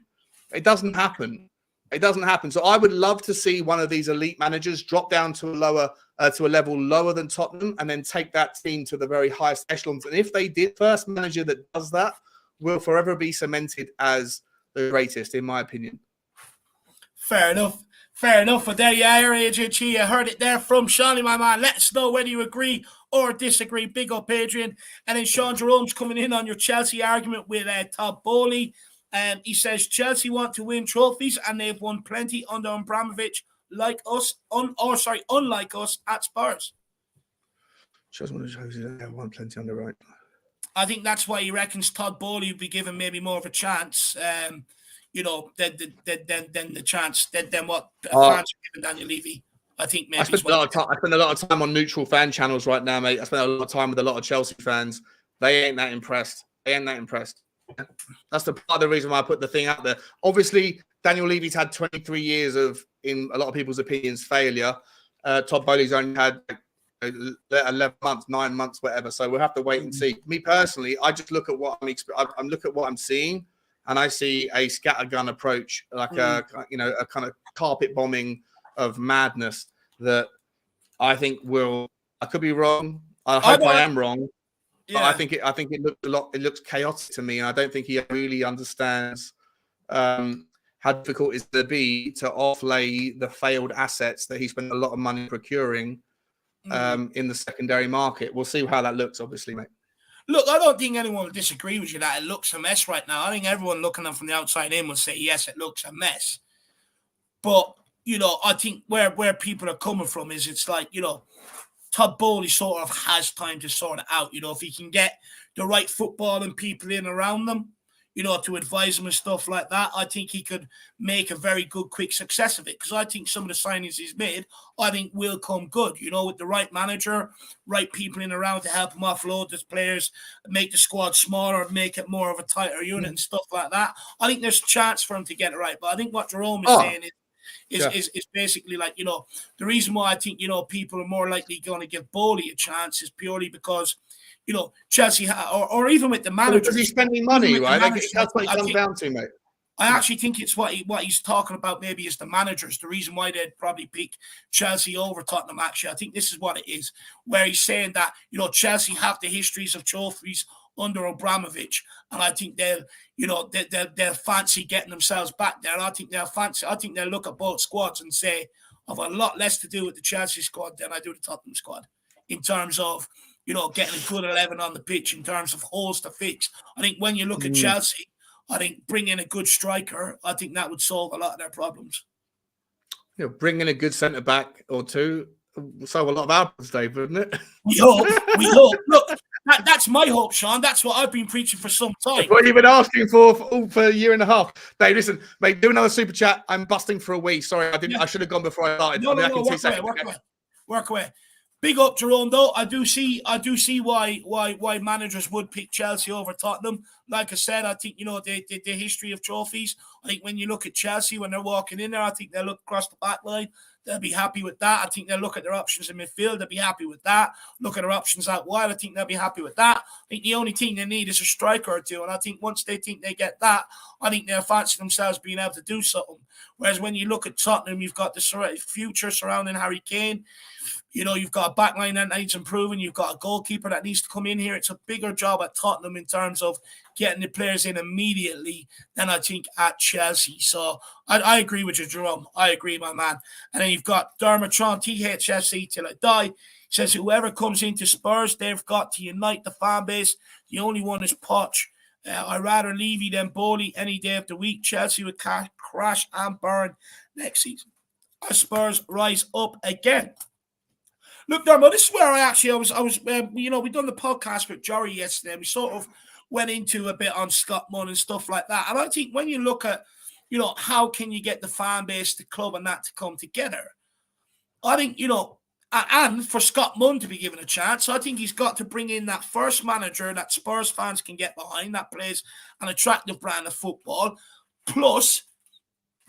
It doesn't happen. It doesn't happen. So I would love to see one of these elite managers drop down to a level lower than Tottenham and then take that team to the very highest echelons. And if they did, first manager that does that will forever be cemented as the greatest, in my opinion. Fair enough. Fair enough. But there you are, Agent Chi. You heard it there from Shawnee, my man. Let us know whether you agree or disagree. Big up, Adrian. And then Sean Jerome's coming in on your Chelsea argument with Todd Bowley. He says Chelsea want to win trophies and they've won plenty under Abramovich, unlike us at Spurs. Chelsea won plenty under, right? I think that's why he reckons Todd Bowley would be given maybe more of a chance. Than the chance than what fans are giving Daniel Levy. I think maybe I spend a lot of time on neutral fan channels right now, mate. I spend a lot of time with a lot of Chelsea fans. They ain't that impressed. That's the part of the reason why I put the thing out there. Obviously, Daniel Levy's had 23 years of, in a lot of people's opinions, failure. Todd Bowley's only had 11 months, 9 months, whatever. So we'll have to wait and see. Me personally, I just look at what I'm look at what I'm seeing. And I see a scattergun approach, like a kind of carpet bombing of madness that I think I could be wrong. I hope I am wrong. Yeah. But I think it looks chaotic to me, and I don't think he really understands how difficult it is to be to offlay the failed assets that he spent a lot of money procuring in the secondary market. We'll see how that looks, obviously, mate. Look, I don't think anyone will disagree with you that it looks a mess right now. I think everyone looking from the outside in will say, yes, it looks a mess. But, I think where people are coming from is it's like, Todd Bowley sort of has time to sort it out. If he can get the right footballing people in around them, to advise him and stuff like that, I think he could make a very good, quick success of it. Because I think some of the signings he's made, I think will come good. With the right manager, right people in around to help him offload his players, make the squad smaller, make it more of a tighter unit and stuff like that. I think there's a chance for him to get it right. But I think what Jerome is saying is basically like, the reason why I think, people are more likely going to give Bowley a chance is purely because, Chelsea, or even with the manager. Because he's spending money, right? That's what it comes down to, mate. I actually think it's what he's talking about maybe is the managers. The reason why they'd probably pick Chelsea over Tottenham, actually. I think this is what it is, where he's saying that, Chelsea have the histories of trophies under Abramovich, and I think they'll fancy getting themselves back there. I think they'll look at both squads and say, I've a lot less to do with the Chelsea squad than I do the Tottenham squad in terms of, getting a good 11 on the pitch, in terms of holes to fix. I think when you look at Chelsea, I think bringing a good striker, I think that would solve a lot of their problems. Bringing a good centre-back or two will solve a lot of our problems, Dave, wouldn't it? We hope. Look, that's my hope, Sean. That's what I've been preaching for some time. What you've been asking for a year and a half. Dave, listen, mate, do another super chat. I'm busting for a wee. Sorry, I should have gone before I started. No, work away. Big up Jerome, though. I do see why managers would pick Chelsea over Tottenham. Like I said, I think the history of trophies. I think when you look at Chelsea when they're walking in there, I think they'll look across the back line. They'll be happy with that. I think they'll look at their options in midfield. They'll be happy with that. Look at their options out wide. I think they'll be happy with that. I think the only thing they need is a striker or two. And I think once they think they get that, I think they'll fancy themselves being able to do something. Whereas when you look at Tottenham, you've got the future surrounding Harry Kane. You've got a backline that needs improving. You've got a goalkeeper that needs to come in here. It's a bigger job at Tottenham in terms of getting the players in immediately than I think at Chelsea. So I agree with you, Jerome. I agree, my man. And then you've got Dermot Tron, THSC till I die. He says whoever comes into Spurs, they've got to unite the fan base. The only one is Poch. I'd rather Levy than Bowley any day of the week. Chelsea would crash and burn next season as Spurs rise up again. Look, Dermot, this is where I was. We done the podcast with Jory yesterday. We sort of went into a bit on Scott Munn and stuff like that. And I think when you look at, how can you get the fan base, the club, and that to come together? I think, and for Scott Munn to be given a chance, I think he's got to bring in that first manager that Spurs fans can get behind, that plays an attractive brand of football, plus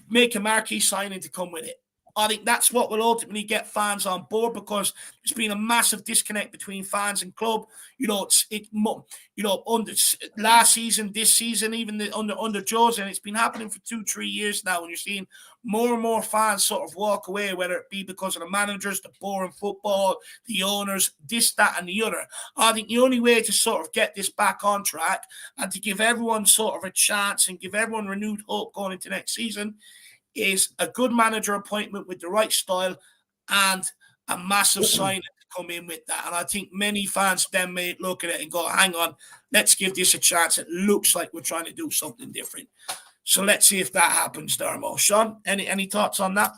make a marquee signing to come with it. I think that's what will ultimately get fans on board because there's been a massive disconnect between fans and club. Under last season, this season, even under Joe's, and it's been happening for 2-3 years now. And you're seeing more and more fans sort of walk away, whether it be because of the managers, the boring football, the owners, this, that, and the other. I think the only way to sort of get this back on track and to give everyone sort of a chance and give everyone renewed hope going into next season is a good manager appointment with the right style and a massive signing to come in with that. And I think many fans then may look at it and go, hang on, let's give this a chance. It looks like we're trying to do something different. So let's see if that happens, Dermo. Sean, any thoughts on that?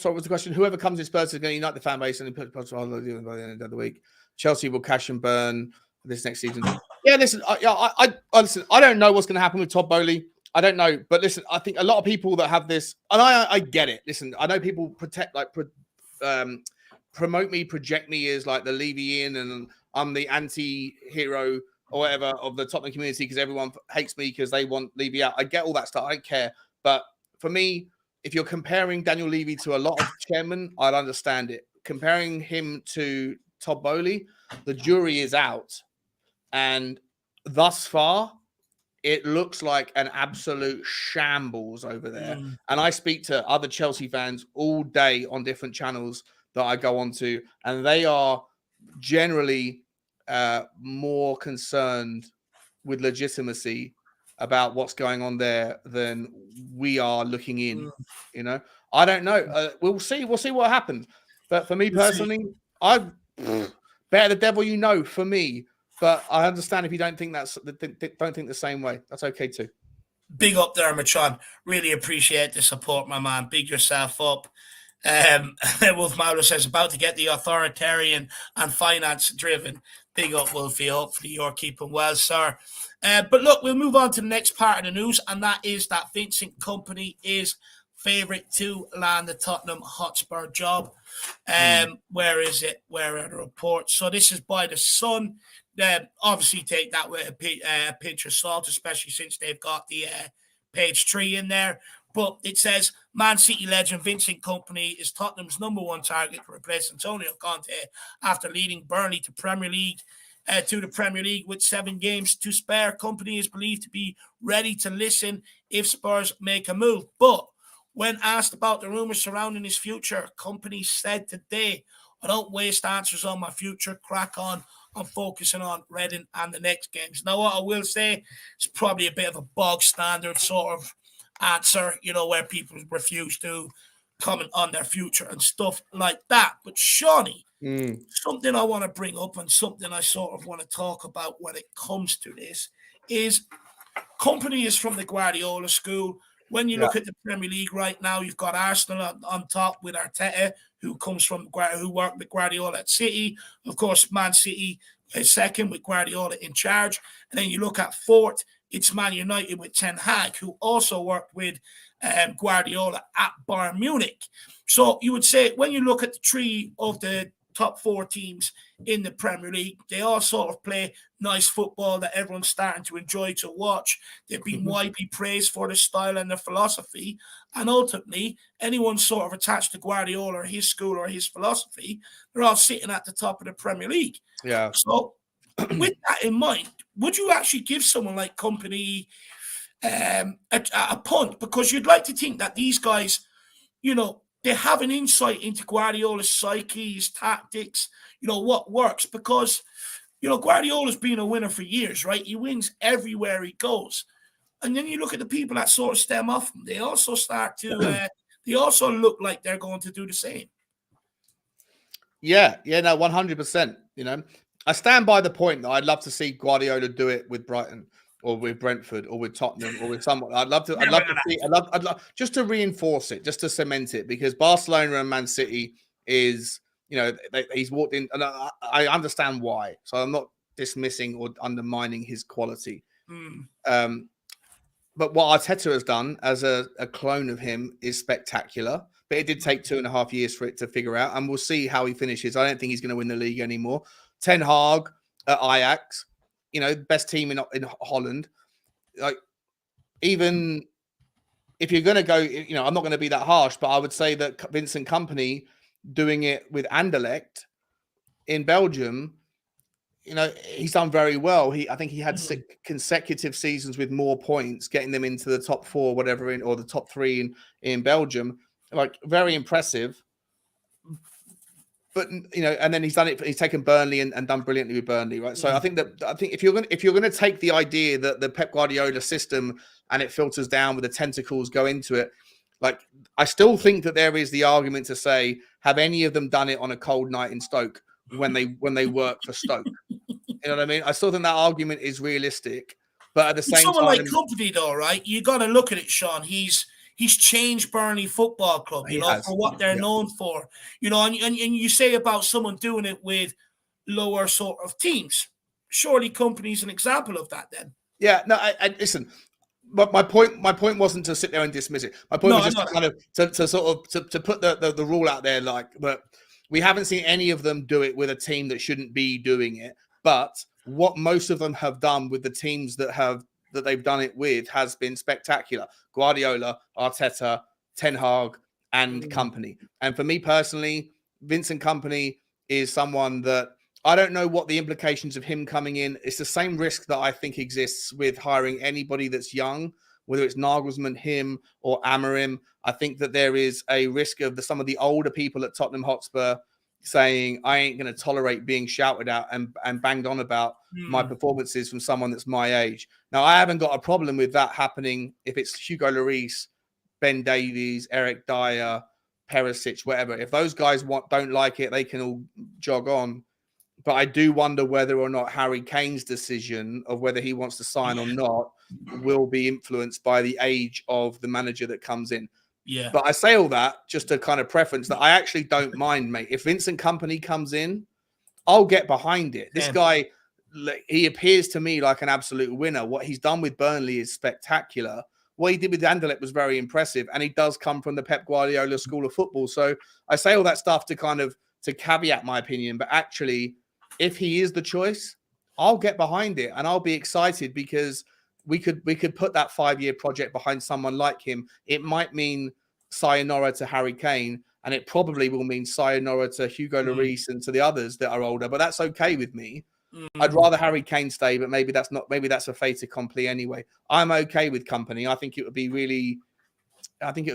So what was the question? Whoever comes in Spurs is going to unite the fan base and put by the end of the week. Chelsea will cash and burn this next season. Yeah, listen, listen, I don't know what's going to happen with Todd Bowley. I don't know, but listen, I think a lot of people that have this, and I get it. Listen, I know people promote me, project me as like the Levian, and I'm the anti-hero or whatever of the Tottenham community because everyone hates me because they want Levy out. I get all that stuff. I don't care. But for me, if you're comparing Daniel Levy to a lot of chairmen, I'd understand it. Comparing him to Todd Bowley, the jury is out, and thus far, it looks like an absolute shambles over there. And I speak to other Chelsea fans all day on different channels that I go onto, and they are generally more concerned with legitimacy about what's going on there than we are looking in. I don't know. We'll see. We'll see what happens. But for me personally, I better the devil for me. But I understand if you don't think don't think the same way. That's okay too. Big up there, Machon. Really appreciate the support, my man. Big yourself up. Wolf Mauler says about to get the authoritarian and finance driven. Big up, Wolfie. Hopefully you're keeping well, sir. But look, we'll move on to the next part of the news, and that is that Vincent Kompany is favourite to land the Tottenham Hotspur job. Where is it? Where are the reports? So this is by the Sun. Obviously take that with a pinch of salt, especially since they've got the page 3 in there. But it says Man City legend Vincent Kompany is Tottenham's #1 target to replace Antonio Conte after leading Burnley to the Premier League with 7 games to spare. Kompany is believed to be ready to listen if Spurs make a move. But when asked about the rumours surrounding his future, Kompany said today, I don't waste answers on my future, crack on. I'm focusing on Reading and the next games. Now, what I will say is probably a bit of a bog standard sort of answer, where people refuse to comment on their future and stuff like that. But Shawnee, something I want to bring up and something I sort of want to talk about when it comes to this is Kompany is from the Guardiola school. When you look at the Premier League right now, you've got Arsenal on top with Arteta, who worked with Guardiola at City. Of course, Man City is second with Guardiola in charge. And then you look at fourth, it's Man United with Ten Hag, who also worked with Guardiola at Bayern Munich. So you would say when you look at the 3 of the top 4 teams in the Premier League. They all sort of play nice football that everyone's starting to enjoy to watch. They've been widely praised for their style and their philosophy. And ultimately, anyone sort of attached to Guardiola or his school or his philosophy, they're all sitting at the top of the Premier League. Yeah. So with that in mind, would you actually give someone like Kompany a punt? Because you'd like to think that these guys, they have an insight into Guardiola's psyche, his tactics, what works. Because, Guardiola's been a winner for years, right? He wins everywhere he goes. And then you look at the people that sort of stem off him. They also start to, they also look like they're going to do the same. Yeah, no, 100%. I stand by the point that I'd love to see Guardiola do it with Brighton or with Brentford or with Tottenham or with someone. I'd love to just to reinforce it, just to cement it, because Barcelona and Man City is, he's walked in, and I understand why. So I'm not dismissing or undermining his quality. But what Arteta has done as a clone of him is spectacular. But it did take 2.5 years for it to figure out, and we'll see how he finishes. I don't think he's going to win the league anymore. Ten Hag at Ajax, best team in Holland. Like, even if you're going to go, I'm not going to be that harsh, but I would say that Vincent Kompany doing it with Anderlecht in Belgium, he's done very well. I think he had 6 consecutive seasons with more points, getting them into the top 4, whatever, or the top 3 in Belgium. Like, very impressive. But and then he's done it. He's taken Burnley and done brilliantly with Burnley, right? So I think if you're going to take the idea that the Pep Guardiola system and it filters down with the tentacles go into it, like, I still think that there is the argument to say, have any of them done it on a cold night in Stoke when they work for Stoke? You know what I mean? I still think that argument is realistic, but at the same time, someone like Kompany, though, right? You got to look at it, Sean. He's changed Burnley Football Club, for what they're known for. And you say about someone doing it with lower sort of teams. Surely Kompany's an example of that then. Yeah, no, I listen. But my point wasn't to sit there and dismiss it. My point was just to kind of to sort of to put the rule out there, like, but we haven't seen any of them do it with a team that shouldn't be doing it. But what most of them have done with the teams that they've done it with has been spectacular. Guardiola, Arteta, Ten Hag, and Kompany. And for me personally, Vincent Kompany is someone that I don't know what the implications of him coming in. It's the same risk that I think exists with hiring anybody that's young, whether it's Nagelsmann, him, or Amorim. I think that there is a risk of some of the older people at Tottenham Hotspur saying, I ain't going to tolerate being shouted at and banged on about my performances from someone that's my age. Now, I haven't got a problem with that happening if it's Hugo Lloris, Ben Davies, Eric Dyer, Perisic, whatever. If those guys don't like it, they can all jog on. But I do wonder whether or not Harry Kane's decision of whether he wants to sign or not will be influenced by the age of the manager that comes in. Yeah. But I say all that just to kind of preference that I actually don't mind, mate. If Vincent Kompany comes in, I'll get behind it. This guy, he appears to me like an absolute winner. What he's done with Burnley is spectacular. What he did with Anderlecht was very impressive. And he does come from the Pep Guardiola school of football. So I say all that stuff to caveat my opinion. But actually, if he is the choice, I'll get behind it. And I'll be excited because we could put that 5-year project behind someone like him. It might mean sayonara to Harry Kane, and it probably will mean sayonara to Hugo Lloris and to the others that are older. But that's okay with me. I'd rather Harry Kane stay, but maybe that's a fait accompli anyway. I'm okay with Kompany. I think it would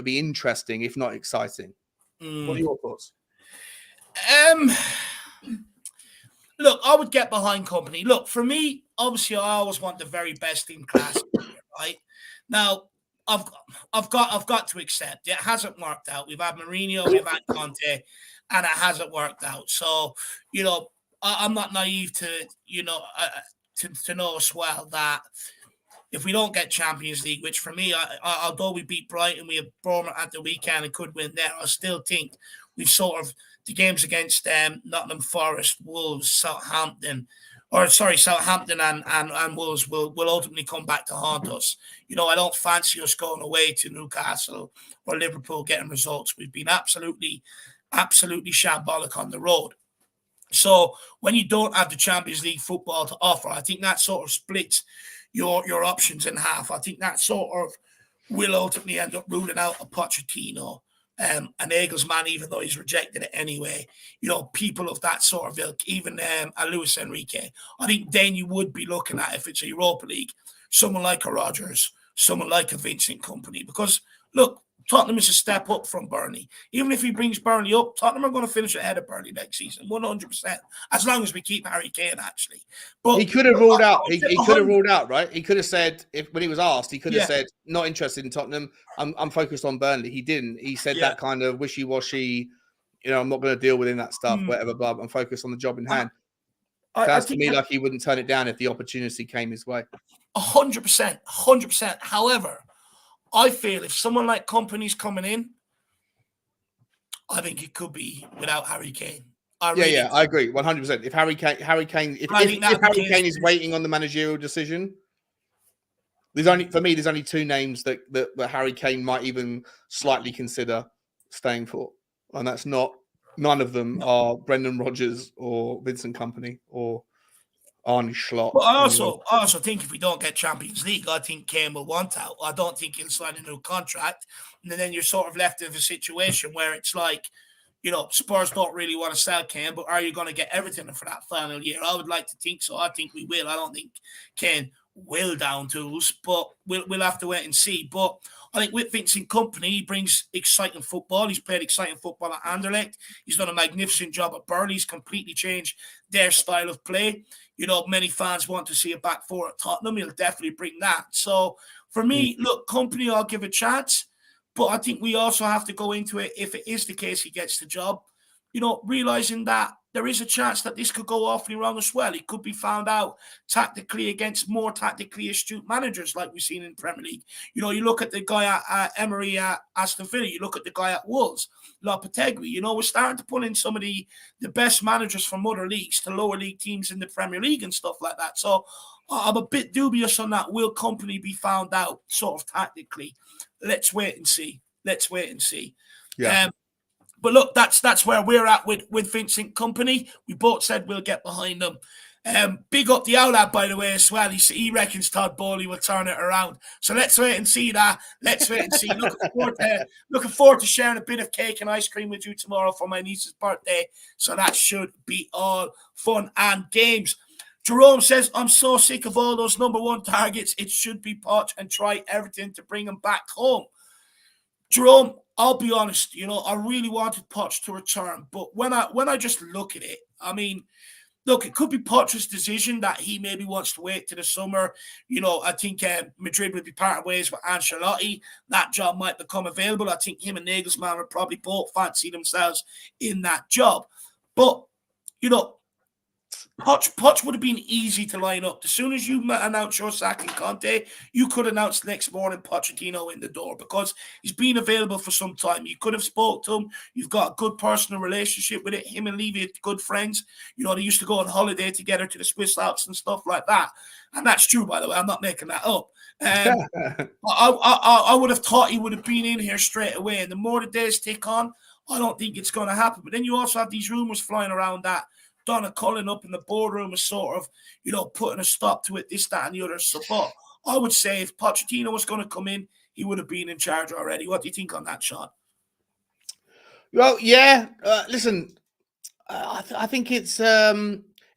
be interesting, if not exciting. What are your thoughts? Look, I would get behind Kompany. Look, for me, obviously, I always want the very best in class, right? Now, I've got to accept it hasn't worked out. We've had Mourinho, we've had Conte, and it hasn't worked out. So, I'm not naive to know as well that if we don't get Champions League, which for me, although we beat Brighton, we have Bournemouth at the weekend and could win there, I still think we've sort of the games against Nottingham Forest, Wolves, Southampton and Wolves will ultimately come back to haunt us. I don't fancy us going away to Newcastle or Liverpool getting results. We've been absolutely shambolic on the road. So when you don't have the Champions League football to offer, I think that sort of splits your options in half. I think that sort of will ultimately end up ruling out a Pochettino, and Nagelsmann, even though he's rejected it anyway. People of that sort of ilk, even a Luis Enrique. I think then you would be looking at, if it's a Europa League, someone like a Rodgers, someone like a Vincent Kompany, because look, Tottenham is a step up from Burnley. Even if he brings Burnley up, Tottenham are going to finish ahead of Burnley next season, 100%. As long as we keep Harry Kane, actually. But he could have ruled out. He could have ruled out, right? He could have said, when he was asked, he could have said, "Not interested in Tottenham. I'm focused on Burnley." He didn't. He said that kind of wishy-washy. I'm not going to deal with that stuff. Whatever, blah. I'm focused on the job in hand. Sounds to me like he wouldn't turn it down if the opportunity came his way. 100%, 100%. However, I feel if someone like Kompany's coming in, I think it could be without Harry Kane. I agree, 100%. If Harry Kane, if Harry Kane is waiting on the managerial decision, there's only two names that Harry Kane might even slightly consider staying for, and that's none of them are Brendan Rodgers or Vincent Kompany or Arne Slot. But I also think if we don't get Champions League, I think Kane will want out. I don't think he'll sign a new contract. And then you're sort of left in a situation where it's like, Spurs don't really want to sell Kane, but are you going to get everything for that final year? I would like to think so. I think we will. I don't think Kane will down tools, but we'll have to wait and see. But I think with Vincent Kompany, he brings exciting football. He's played exciting football at Anderlecht. He's done a magnificent job at Burnley. He's completely changed their style of play. Many fans want to see a back four at Tottenham. He'll definitely bring that. So for me, look, Kompany, I'll give a chance. But I think we also have to go into it, if it is the case he gets the job, realizing that there is a chance that this could go awfully wrong as well. He could be found out tactically against more tactically astute managers like we've seen in Premier League. You look at the guy at Emery at Aston Villa. You look at the guy at Wolves, Lopetegui. We're starting to pull in some of the best managers from other leagues to lower league teams in the Premier League and stuff like that. So I'm a bit dubious on that. Will Kompany be found out sort of tactically? Let's wait and see. Yeah. But look, that's where we're at with Vincent Kompany. We both said we'll get behind them. Big up the Owlad, by the way, as well. He reckons Todd Bowley will turn it around. So let's wait and see that. Let's wait and see. Looking forward to sharing a bit of cake and ice cream with you tomorrow for my niece's birthday. So that should be all fun and games. Jerome says, I'm so sick of all those number one targets. It should be Poch and try everything to bring him back home. Jerome, I'll be honest, I really wanted Poch to return. But when I just look at it, I mean, look, it could be Poch's decision that he maybe wants to wait to the summer. I think Madrid would be parting ways with Ancelotti. That job might become available. I think him and Nagelsmann would probably both fancy themselves in that job. But, Poch would have been easy to line up. As soon as you announce your sacking Conte, you could announce next morning Pochettino in the door because he's been available for some time. You could have spoke to him. You've got a good personal relationship with it. Him and Levy are good friends. They used to go on holiday together to the Swiss Alps and stuff like that. And that's true, by the way. I'm not making that up. I would have thought he would have been in here straight away. And the more the days take on, I don't think it's going to happen. But then you also have these rumors flying around that Donna Cullen up in the boardroom is sort of, putting a stop to it, this, that, and the other. So, but I would say if Pochettino was going to come in, he would have been in charge already. What do you think on that, Sean? Well, yeah. Listen, I think it's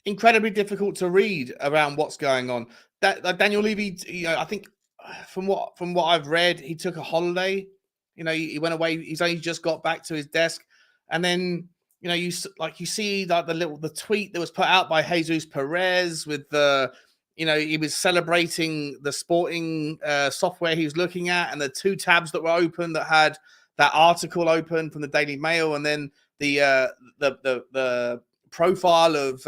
incredibly difficult to read around what's going on. That Daniel Levy, I think from what I've read, he took a holiday. He went away. He's only just got back to his desk, and then. You see like the tweet that was put out by Jesus Perez with he was celebrating the sporting software he was looking at and the two tabs that were open that had that article open from the Daily Mail and then the profile of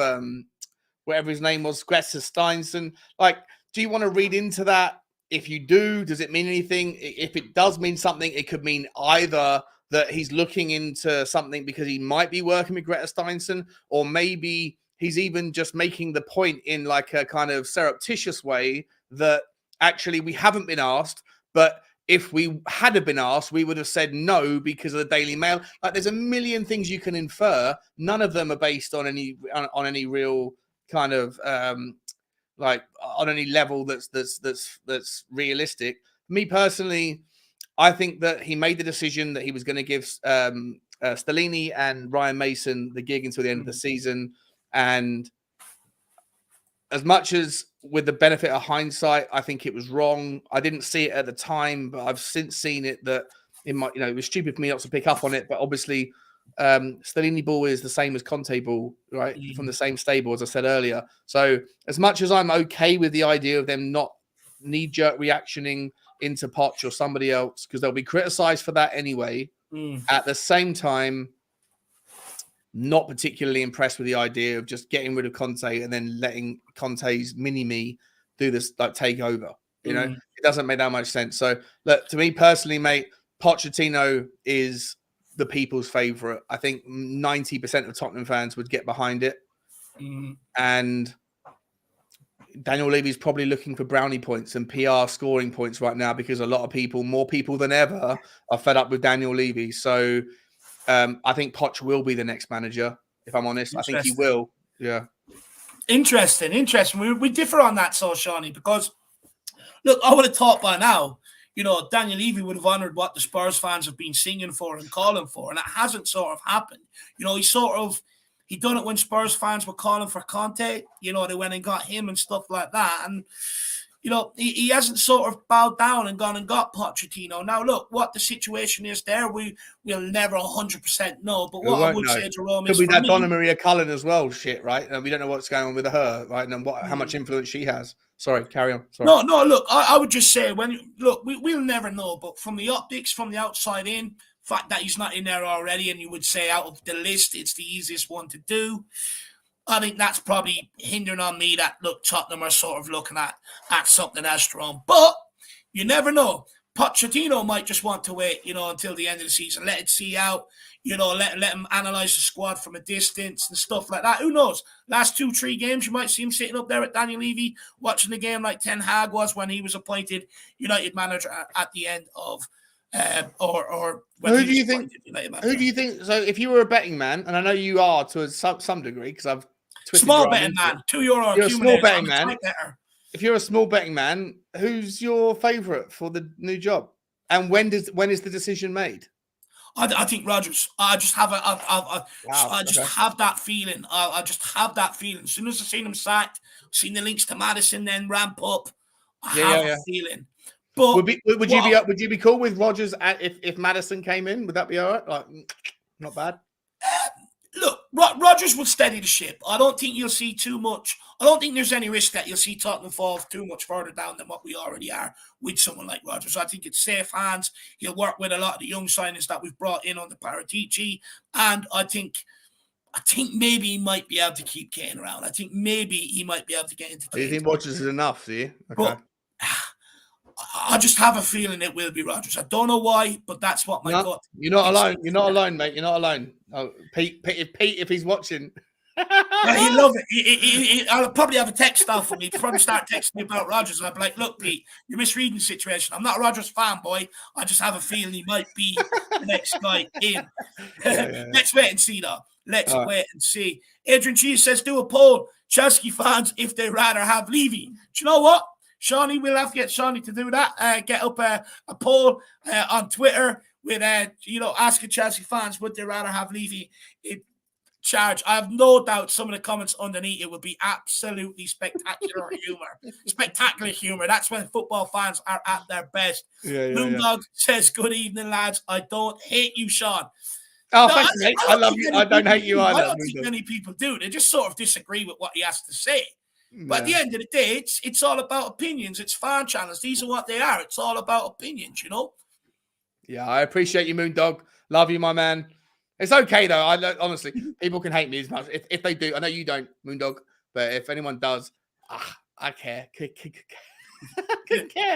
whatever his name was, Greta Steinson. Like, do you want to read into that? If you do, does it mean anything? If it does mean something, it could mean either that he's looking into something because he might be working with Greta Steinson, or maybe he's even just making the point in like a kind of surreptitious way that actually we haven't been asked, but if we had been asked, we would have said no because of the Daily Mail. Like, there's a million things you can infer. None of them are based on any real kind of like on any level that's realistic. Me personally, I think that he made the decision that he was going to give Stellini and Ryan Mason the gig until the end of the season, and as much as with the benefit of hindsight, I think it was wrong. I didn't see it at the time, but I've since seen it that it might, it was stupid for me not to pick up on it. But obviously, Stellini ball is the same as Conte ball, right? From the same stable, as I said earlier. So as much as I'm okay with the idea of them not knee-jerk reactioning into Poch or somebody else, because they'll be criticised for that anyway, at the same time, not particularly impressed with the idea of just getting rid of Conte and then letting Conte's mini-me do this, like, take over. You know, it doesn't make that much sense. So, look, to me personally, mate, Pochettino is the people's favourite. I think 90% of Tottenham fans would get behind it. And Daniel Levy's probably looking for brownie points and PR scoring points right now because a lot of people, more people than ever, are fed up with Daniel Levy. So, I think Poch will be the next manager, if I'm honest. I think he will. Yeah. Interesting. We differ on that, so Shawnee, because look, I would have thought by now, Daniel Levy would have honoured what the Spurs fans have been singing for and calling for, and it hasn't sort of happened. He done it when Spurs fans were calling for Conte. They went and got him and stuff like that, and he hasn't sort of bowed down and gone and got Pochettino. Now, look, what the situation is there, we'll never 100% know. But what I would say, Jerome, is could be that Donna Maria Cullen as well, shit, right? And we don't know what's going on with her, right? And how much influence she has. Sorry, carry on. Sorry. No, look, I would just say, we'll never know. But from the optics, from the outside in, fact that he's not in there already, and you would say out of the list, it's the easiest one to do. I think that's probably hindering on me that, look, Tottenham are sort of looking at something as strong. But you never know. Pochettino might just want to wait, until the end of the season. Let it see out, let him analyse the squad from a distance and stuff like that. Who knows? Last 2-3 games, you might see him sitting up there at Daniel Levy, watching the game like Ten Hag was when he was appointed United manager at the end of who do you think? So, if you were a betting man, and I know you are to some degree, because I've small betting man, €2. You're a small betting man. If you're a small betting man, who's your favourite for the new job? And when is the decision made? I think Rodgers. I just have have that feeling. I just have that feeling. As soon as I seen him sacked, seen the links to Madison then ramp up, I have a feeling. But would you be cool with Rodgers if Madison came in? Would that be all right? Like, not bad. Look, Rodgers will steady the ship. I don't think you'll see too much. I don't think there's any risk that you'll see Tottenham fall too much further down than what we already are with someone like Rodgers. I think it's safe hands. He'll work with a lot of the young signings that we've brought in on the Paratici, and I think maybe he might be able to keep Kane around. I think maybe he might be able to get into Kane. Do you think Rodgers is enough, do you? Okay. But I just have a feeling it will be Rodgers. I don't know why, but that's what my gut. You're not alone. You're not alone, mate. You're not alone. Oh, Pete, if he's watching. He'll love it. I'll probably have a text off from me. He'll probably start texting me about Rodgers. And I'll be like, look, Pete, you're misreading the situation. I'm not a Rodgers fanboy. I just have a feeling he might be the next guy in. Let's wait and see, though. Let's wait and see. Adrian Cheese says, do a poll. Chelsea fans, if they rather have Levy. Do you know what? Shawnee, we'll have to get Shawnee to do that. Get up a poll on Twitter with, asking Chelsea fans, would they rather have Levy in charge? I have no doubt some of the comments underneath it will be absolutely spectacular humor. Spectacular humor. That's when football fans are at their best. Moondog says, good evening, lads. I don't hate you, Sean. Oh, no, thanks, mate. I love you. I don't hate you either. I don't think many people do. They just sort of disagree with what he has to say. But at the end of the day, it's all about opinions. It's fan channels. These are what they are. It's all about opinions, Yeah, I appreciate you, Moondog. Love you, my man. It's okay, though. Honestly, people can hate me as much. If they do, I know you don't, Moondog, but if anyone does, I care.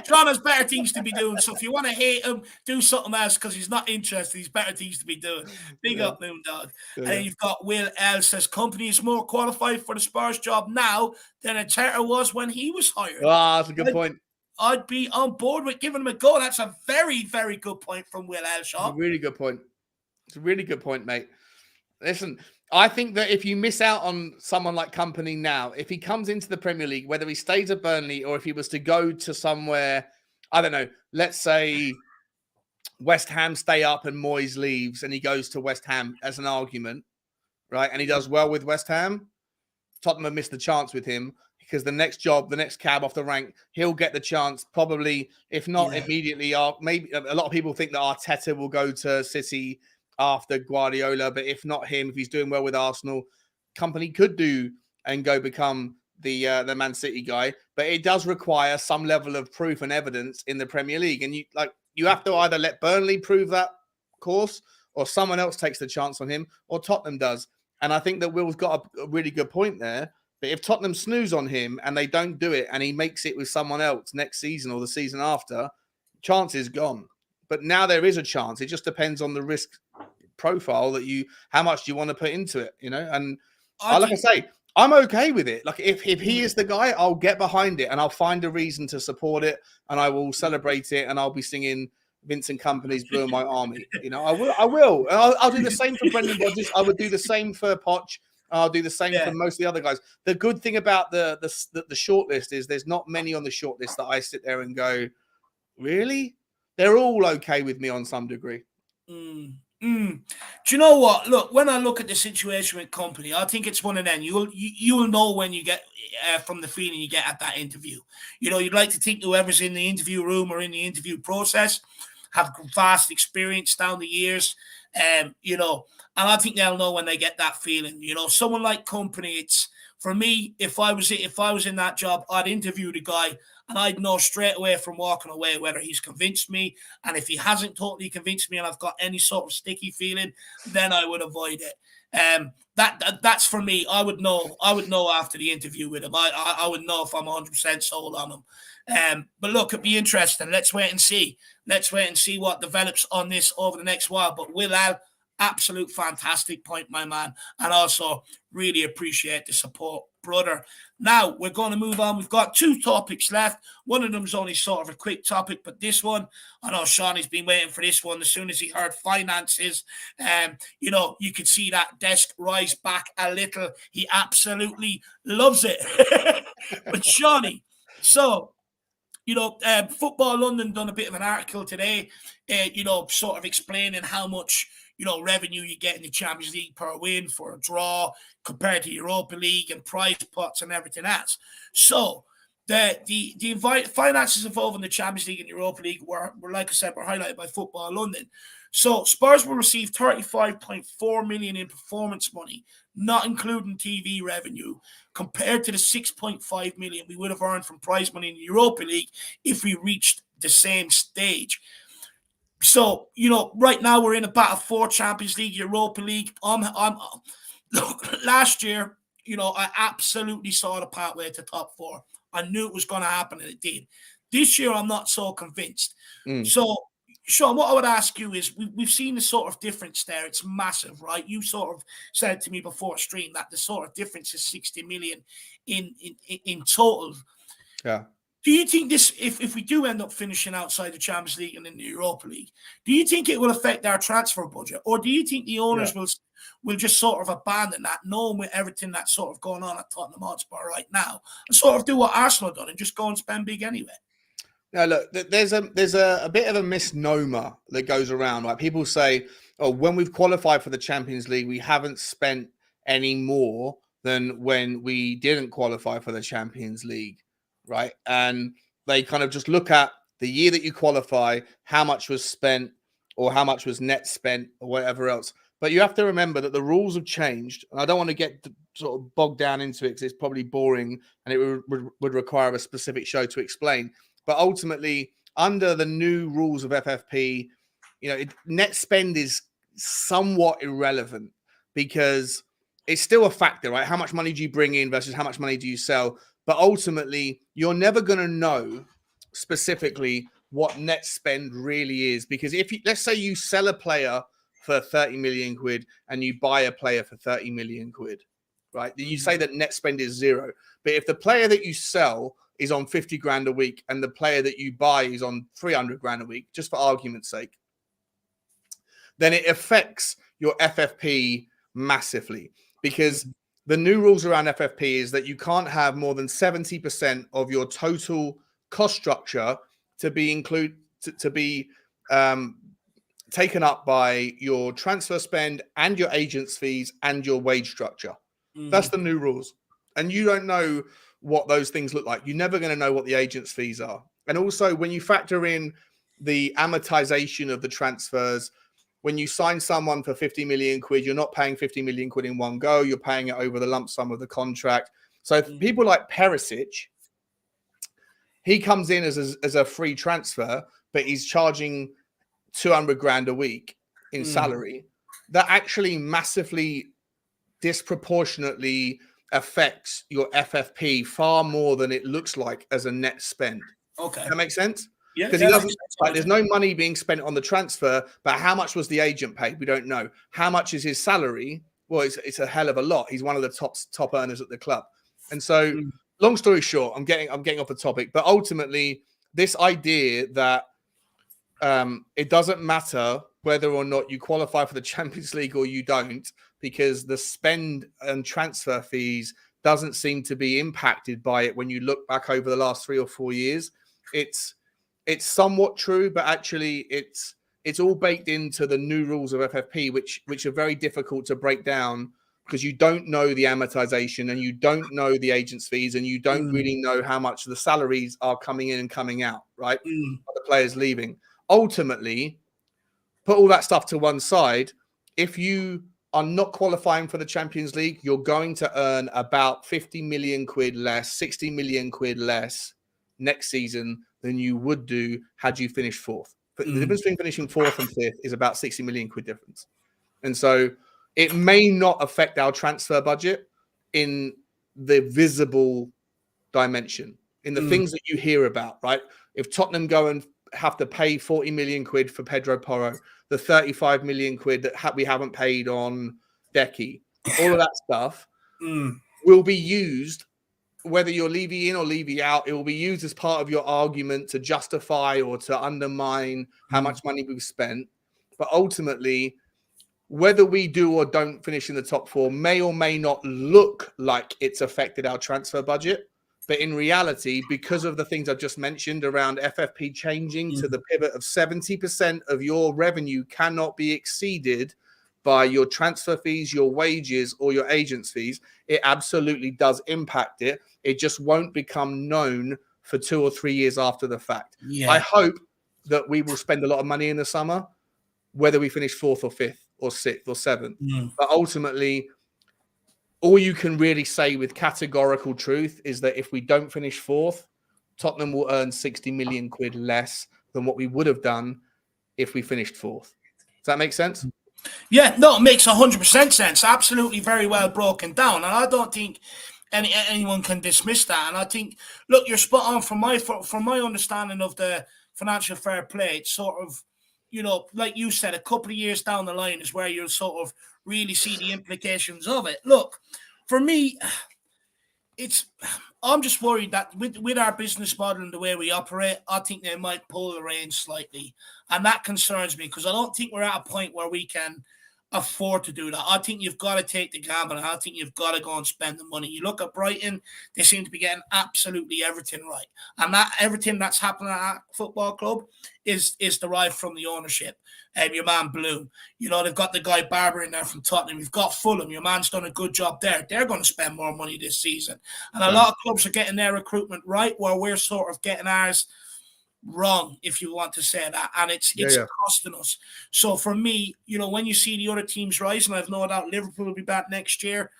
John has better things to be doing. So if you want to hate him, do something else because he's not interested. He's better things to be doing. Big up, Moondog. And then you've got Will L says Kompany is more qualified for the Spurs job now than Arteta was when he was hired. That's a good point. I'd be on board with giving him a go. That's a very, very good point from Will Elshaw. It's a really good point. It's a really good point, mate. Listen, I think that if you miss out on someone like Kompany now, if he comes into the Premier League, whether he stays at Burnley or if he was to go to somewhere, I don't know, let's say West Ham stay up and Moyes leaves and he goes to West Ham as an argument, right? And he does well with West Ham, Tottenham have missed the chance with him because the next job, the next cab off the rank, he'll get the chance probably, if not immediately. Maybe a lot of people think that Arteta will go to City after Guardiola, but if not him, if he's doing well with Arsenal, Kompany could do and go become the Man City guy. But it does require some level of proof and evidence in the Premier League, and you have to either let Burnley prove that course, or someone else takes the chance on him, or Tottenham does. And I think that Will's got a really good point there. But if Tottenham snooze on him and they don't do it and he makes it with someone else next season or the season after, chance is gone. But now there is a chance. It just depends on the risk profile how much do you want to put into it, And like I say, I'm okay with it. Like if he is the guy, I'll get behind it and I'll find a reason to support it and I will celebrate it and I'll be singing Vincent Kompany's Blue in My Army. I will. I'll do the same for Brendan Rodgers. I would do the same for Poch. I'll do the same for most of the other guys. The good thing about the shortlist is there's not many on the shortlist that I sit there and go, really? They're all okay with me on some degree. Do you know what? Look, when I look at the situation with Kompany, I think it's one of them. You'll know when you get from the feeling you get at that interview. You'd like to think whoever's in the interview room or in the interview process have vast experience down the years, and I think they'll know when they get that feeling. Someone like Kompany, it's for me. If I was in that job, I'd interview the guy, and I'd know straight away from walking away whether he's convinced me, and if he hasn't totally convinced me, and I've got any sort of sticky feeling, then I would avoid it. That's for me. I would know after the interview with him. I would know if I'm 100% sold on him. But look, it'd be interesting. Let's wait and see. Let's wait and see what develops on this over the next while. But Will Al, absolute fantastic point, my man. And also really appreciate the support, brother. Now we're going to move on. We've got 2 topics left. One of them's only sort of a quick topic, but this one, I know Shawnee's been waiting for this one. As soon as he heard finances, you could see that desk rise back a little. He absolutely loves it. But Shawnee, so Football London done a bit of an article today, sort of explaining how much, revenue you get in the Champions League per win for a draw compared to Europa League and prize pots and everything else. So the finances involved in the Champions League and Europa League were, like I said, were highlighted by Football London. So Spurs will receive 35.4 million in performance money, not including TV revenue, compared to the 6.5 million we would have earned from prize money in the Europa League if we reached the same stage. So, right now we're in a battle for Champions League, Europa League. Look, last year, I absolutely saw the pathway to top 4. I knew it was going to happen, and it did. This year, I'm not so convinced. So, Sean, what I would ask you is, we've seen the sort of difference there. It's massive, right? You sort of said to me before stream that the sort of difference is 60 million in total. Yeah. Do you think this, if we do end up finishing outside the Champions League and in the Europa League, do you think it will affect our transfer budget? Or do you think the owners will just sort of abandon that, knowing with everything that's sort of going on at Tottenham Hotspur right now, and sort of do what Arsenal done and just go and spend big anyway? Now, look, there's a bit of a misnomer that goes around. Like people say, oh, when we've qualified for the Champions League, we haven't spent any more than when we didn't qualify for the Champions League, right? And they kind of just look at the year that you qualify, how much was spent or how much was net spent or whatever else. But you have to remember that the rules have changed. And I don't want to get sort of bogged down into it because it's probably boring and it would require a specific show to explain. But ultimately, under the new rules of FFP, net spend is somewhat irrelevant because it's still a factor, right? How much money do you bring in versus how much money do you sell? But ultimately, you're never going to know specifically what net spend really is. Because let's say you sell a player for 30 million quid and you buy a player for 30 million quid, right? Then you say that net spend is 0. But if the player that you sell is on 50 grand a week and the player that you buy is on 300 grand a week, just for argument's sake, then it affects your FFP massively, because the new rules around FFP is that you can't have more than 70% of your total cost structure to be taken up by your transfer spend and your agent's fees and your wage structure. That's the new rules. And you don't know what those things look like. You're never going to know what the agent's fees are. And also, when you factor in the amortization of the transfers, when you sign someone for 50 million quid, you're not paying 50 million quid in one go. You're paying it over the lump sum of the contract. So people like Perisic, he comes in as a free transfer, but he's charging 200 grand a week in salary. That actually massively disproportionately affects your FFP far more than it looks like as a net spend. Okay. That makes sense? Yeah. Because he doesn't, like, there's no money being spent on the transfer, but how much was the agent paid? We don't know. How much is his salary? Well, it's a hell of a lot. He's one of the top earners at the club. And so, long story short, I'm getting off the topic, but ultimately, this idea that it doesn't matter whether or not you qualify for the Champions League or you don't, because the spend and transfer fees doesn't seem to be impacted by it when you look back over the last 3 or 4 years. It's somewhat true, but actually it's all baked into the new rules of FFP, which are very difficult to break down, because you don't know the amortization and you don't know the agent's fees and you don't really know how much the salaries are coming in and coming out, right? The players leaving. Ultimately, put all that stuff to one side. If you are not qualifying for the Champions League, you're going to earn about 50 million quid less, 60 million quid less next season than you would do had you finished fourth. But the difference between finishing fourth and fifth is about 60 million quid difference. And so it may not affect our transfer budget in the visible dimension, in the things that you hear about, right? If Tottenham go and have to pay 40 million quid for Pedro Porro, the 35 million quid that we haven't paid on Decky, all of that stuff will be used, whether you're Levy in or Levy out, it will be used as part of your argument to justify or to undermine how much money we've spent. But ultimately, whether we do or don't finish in the top four may or may not look like it's affected our transfer budget. But in reality, because of the things I've just mentioned around FFP changing to the pivot of 70% of your revenue cannot be exceeded by your transfer fees, your wages, or your agent's fees, it absolutely does impact it. It just won't become known for 2 or 3 years after the fact. Yeah. I hope that we will spend a lot of money in the summer, whether we finish fourth or fifth or sixth or seventh. But ultimately, all you can really say with categorical truth is that if we don't finish fourth, Tottenham will earn 60 million quid less than what we would have done if we finished fourth. Does that make sense? Yeah, no, it makes 100% sense. Absolutely, very well broken down. And I don't think anyone can dismiss that. And I think, look, you're spot on from my understanding of the financial fair play. It's sort of, you know, like you said, a couple of years down the line is where you'll sort of really see the implications of it. Look, for me, I'm just worried that with our business model and the way we operate, I think they might pull the reins slightly. And that concerns me, because I don't think we're at a point where we can afford to do that. I think you've got to take the gamble, and I think you've got to go and spend the money. You look at Brighton, they seem to be getting absolutely everything right. And that everything that's happening at that football club is derived from the ownership. Your man Bloom, you know, they've got the guy Barber in there from Tottenham. You've got Fulham. Your man's done a good job there. They're going to spend more money this season. And a lot of clubs are getting their recruitment right, while we're sort of getting ours wrong, if you want to say that, and it's costing us. So for me, you know, when you see the other teams rise, and I've no doubt Liverpool will be back next year,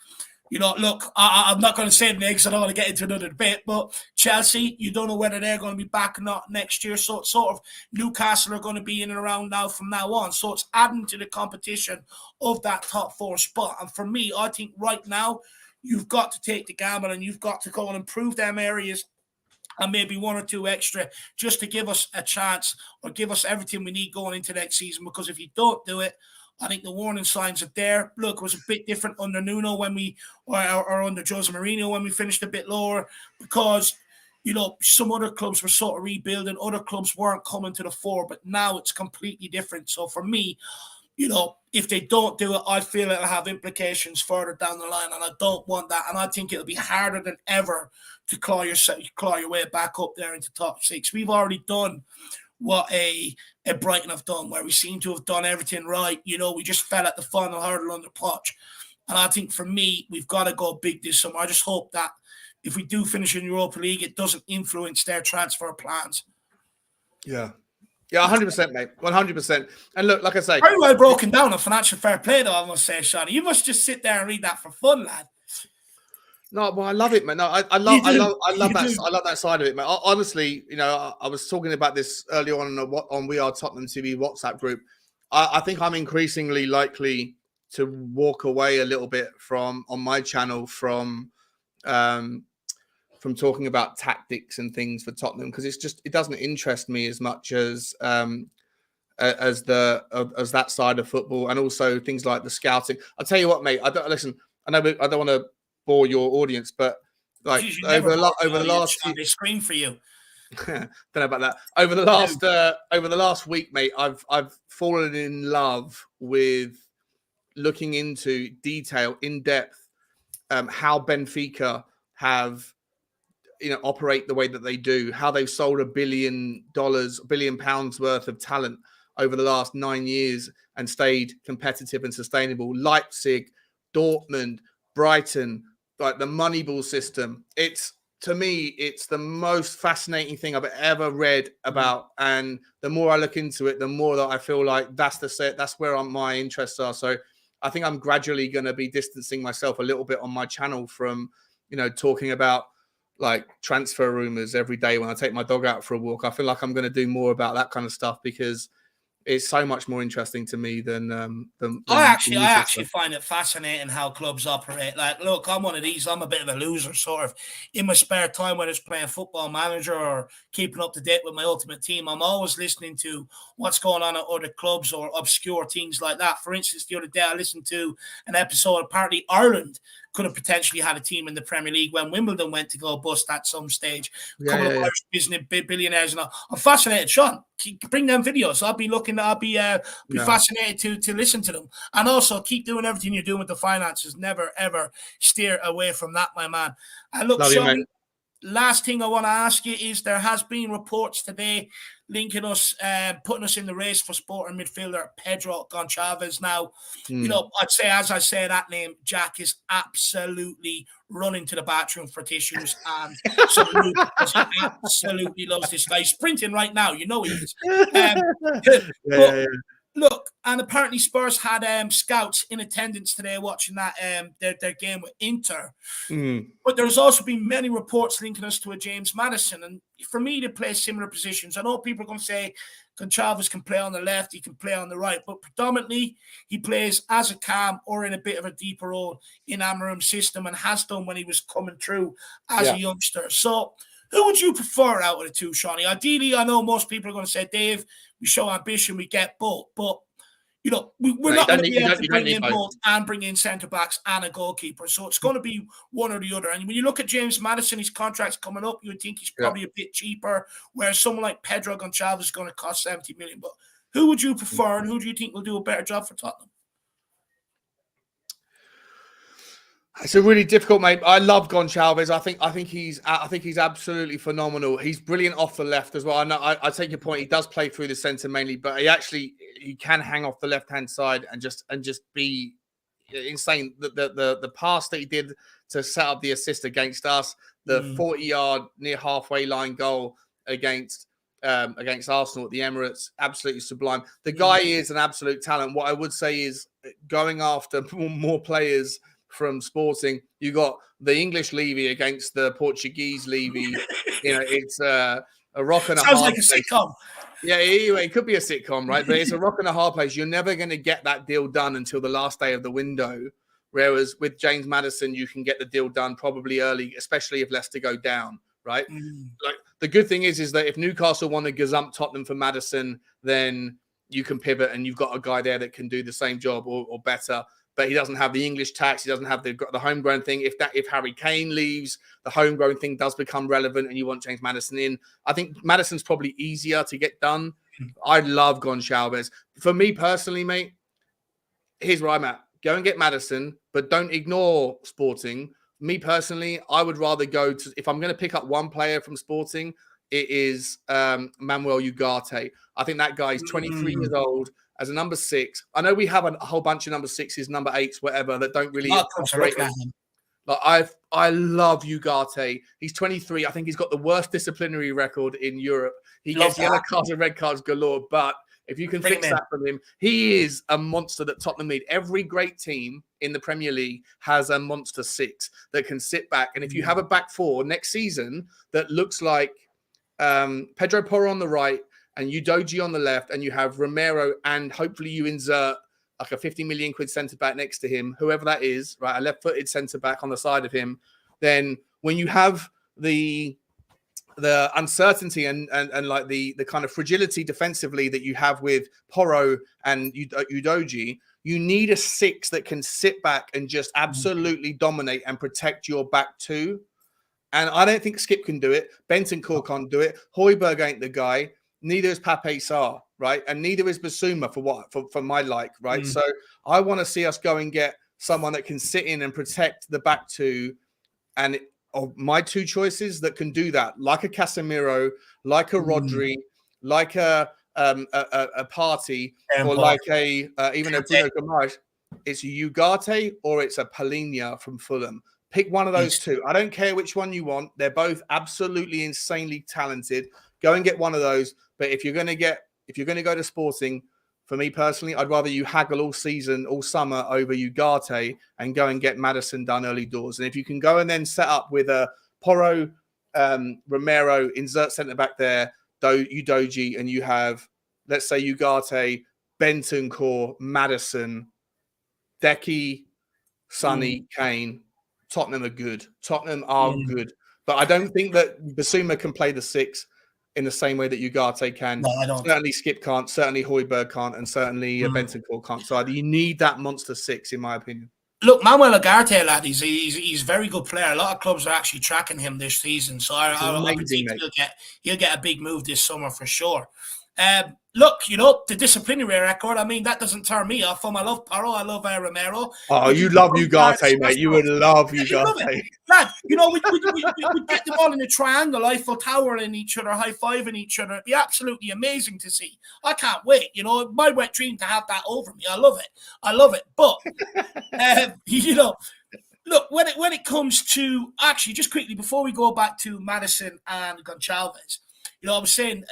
you know, look, I'm not going to say the names, I don't want to get into another debate, but Chelsea, you don't know whether they're going to be back or not next year. So it's sort of Newcastle are going to be in and around now from now on. So it's adding to the competition of that top four spot. And for me, I think right now you've got to take the gamble, and you've got to go and improve them areas, and maybe 1 or 2 extra, just to give us a chance or give us everything we need going into next season. Because if you don't do it, I think the warning signs are there. Look, it was a bit different under Nuno or under Jose Mourinho when we finished a bit lower, because some other clubs were sort of rebuilding, other clubs weren't coming to the fore, but now it's completely different. So for me, if they don't do it, I feel it'll have implications further down the line, and I don't want that. And I think it'll be harder than ever to claw your way back up there into top 6. We've already done what a Brighton have done, where we seem to have done everything right. We just fell at the final hurdle under Poch. And I think for me, we've got to go big this summer. I just hope that if we do finish in Europa League, it doesn't influence their transfer plans. Yeah. Yeah, 100%, mate. 100%. And look, like I say, very well broken down on financial fair play, though, I must say, Shawnee. You must just sit there and read that for fun, lad. No, well, I love it, man. No, I love that. I love that side of it, man. Honestly, I was talking about this earlier on We Are Tottenham TV WhatsApp group. I think I'm increasingly likely to walk away a little bit on my channel from talking about tactics and things for Tottenham, because it doesn't interest me as much as that side of football, and also things like the scouting. I'll tell you what, mate. I know I don't want to bore your audience, but like over the last they scream for you. Don't know about that. Over the last week, mate, I've fallen in love with looking into detail, in depth, how Benfica have operate the way that they do, how they've sold $1 billion worth of talent over the last 9 years and stayed competitive and sustainable. Leipzig, Dortmund, Brighton, like the Moneyball system. To me, it's the most fascinating thing I've ever read about. And the more I look into it, the more that I feel like that's where my interests are. So I think I'm gradually going to be distancing myself a little bit on my channel from, talking about like transfer rumors every day when I take my dog out for a walk. I feel like I'm going to do more about that kind of stuff, because it's so much more interesting to me than I actually find it fascinating how clubs operate. Like, look, I'm one of these. I'm a bit of a loser, sort of. In my spare time, whether it's playing Football Manager or keeping up to date with my ultimate team, I'm always listening to what's going on at other clubs or obscure things like that. For instance, the other day I listened to an episode. Apparently, Ireland could have potentially had a team in the Premier League when Wimbledon went to go bust at some stage. A couple of Irish business billionaires, and I'm fascinated. Sean, bring them videos. I'll be fascinated to listen to them, and also keep doing everything you're doing with the finances. Never ever steer away from that, my man. And look, Sean, last thing I want to ask you is, there has been reports today linking us, putting us in the race for sporting midfielder Pedro Goncalves. Now, I'd say, as I say that name, Jack is absolutely running to the bathroom for tissues and salute, because he absolutely loves this guy. He's sprinting right now, he is. Look, and apparently Spurs had scouts in attendance today watching that their game with Inter. But there's also been many reports linking us to a James Maddison. And for me, they play similar positions. I know people are going to say Goncalves can play on the left, he can play on the right, but predominantly he plays as a cam or in a bit of a deeper role in Amarim's system, and has done when he was coming through as a youngster. So who would you prefer out of the two, Shawnee? Ideally, I know most people are going to say, Dave, we show ambition, we get both. But, we're not going to be able to bring in both and bring in centre-backs and a goalkeeper. So it's going to be one or the other. And when you look at James Maddison, his contract's coming up, you would think he's probably a bit cheaper, whereas someone like Pedro Goncalves is going to cost 70 million. But who would you prefer, and who do you think will do a better job for Tottenham? It's a really difficult, mate. I love Goncalves. I think he's absolutely phenomenal. He's brilliant off the left as well. I take your point. He does play through the centre mainly, but he can hang off the left hand side and just be insane. The pass that he did to set up the assist against us, the 40-yard near halfway line goal against Arsenal at the Emirates, absolutely sublime. The guy is an absolute talent. What I would say is, going after more players from Sporting, you got the English Levy against the Portuguese Levy. It's a rock and a hard place. Sounds like a sitcom. Yeah, it could be a sitcom, right? But it's a rock and a hard place. You're never going to get that deal done until the last day of the window. Whereas with James Maddison, you can get the deal done probably early, especially if Leicester go down, right? Like, the good thing is that if Newcastle want to gazump Tottenham for Maddison, then you can pivot and you've got a guy there that can do the same job or better. but he doesn't have the English tax. He doesn't have the homegrown thing. If Harry Kane leaves, the homegrown thing does become relevant, and you want James Maddison in. I think Maddison's probably easier to get done. I love Goncalves. For me personally, mate, here's where I'm at. Go and get Maddison, but don't ignore Sporting. Me personally, I would rather go to, if I'm going to pick up one player from Sporting, it is Manuel Ugarte. I think that guy is 23 years old as a number 6. I know we have a whole bunch of number 6s, number 8s, whatever, that don't really operate. Like I love Ugarte. He's 23. I think he's got the worst disciplinary record in Europe. He gets yellow cards and red cards galore, but if you can fix that from him, he is a monster that Tottenham need. Every great team in the Premier League has a monster 6 that can sit back. And if you have a back 4 next season that looks like Pedro Porro on the right and Udogie on the left, and you have Romero, and hopefully you insert like a 50 million quid centre-back next to him, whoever that is, right, a left-footed centre-back on the side of him, then when you have the uncertainty and like the kind of fragility defensively that you have with Porro and Udogie, you need a 6 that can sit back and just absolutely dominate and protect your back 2. And I don't think Skip can do it. Bentancur can't do it. Højbjerg ain't the guy. Neither is Pape Sarr, right? And neither is Basuma for my like, right? So I want to see us go and get someone that can sit in and protect the back 2. And my 2 choices that can do that, like a Casemiro, like a Rodri, like a Partey, or like even a Bruno Guimaraes, it's a Ugarte or it's a Palhinha from Fulham. Pick one of those 2. I don't care which one you want. They're both absolutely insanely talented. Go and get one of those. But if you're going to go to Sporting, for me personally, I'd rather you haggle all season, all summer over Ugarte and go and get Maddison done early doors. And if you can go and then set up with a Porro, Romero, insert centre back there, Udogie, and you have, let's say, Ugarte, Bentancur, Maddison, Decky, Sonny, Kane. Tottenham are good. Tottenham are good. But I don't think that Basuma can play the 6 in the same way that Ugarte can. No, I don't. Certainly Skip can't. Certainly Højbjerg can't. And certainly Bentancur can't. So you need that monster 6, in my opinion. Look, Manuel Ugarte, lad, he's a very good player. A lot of clubs are actually tracking him this season. So I would think he'll get a big move this summer for sure. Look, the disciplinary record, I mean, that doesn't turn me off. I love Porro, I love Romero. Oh, you love Ugarte, mate. You would love Ugarte. Lad, we get the ball in a triangle, Eiffel Tower in each other, high-fiving each other. It'd be absolutely amazing to see. I can't wait. My wet dream to have that over me. I love it. But, look, when it comes to, actually, just quickly, before we go back to Maddison and Goncalves, I was saying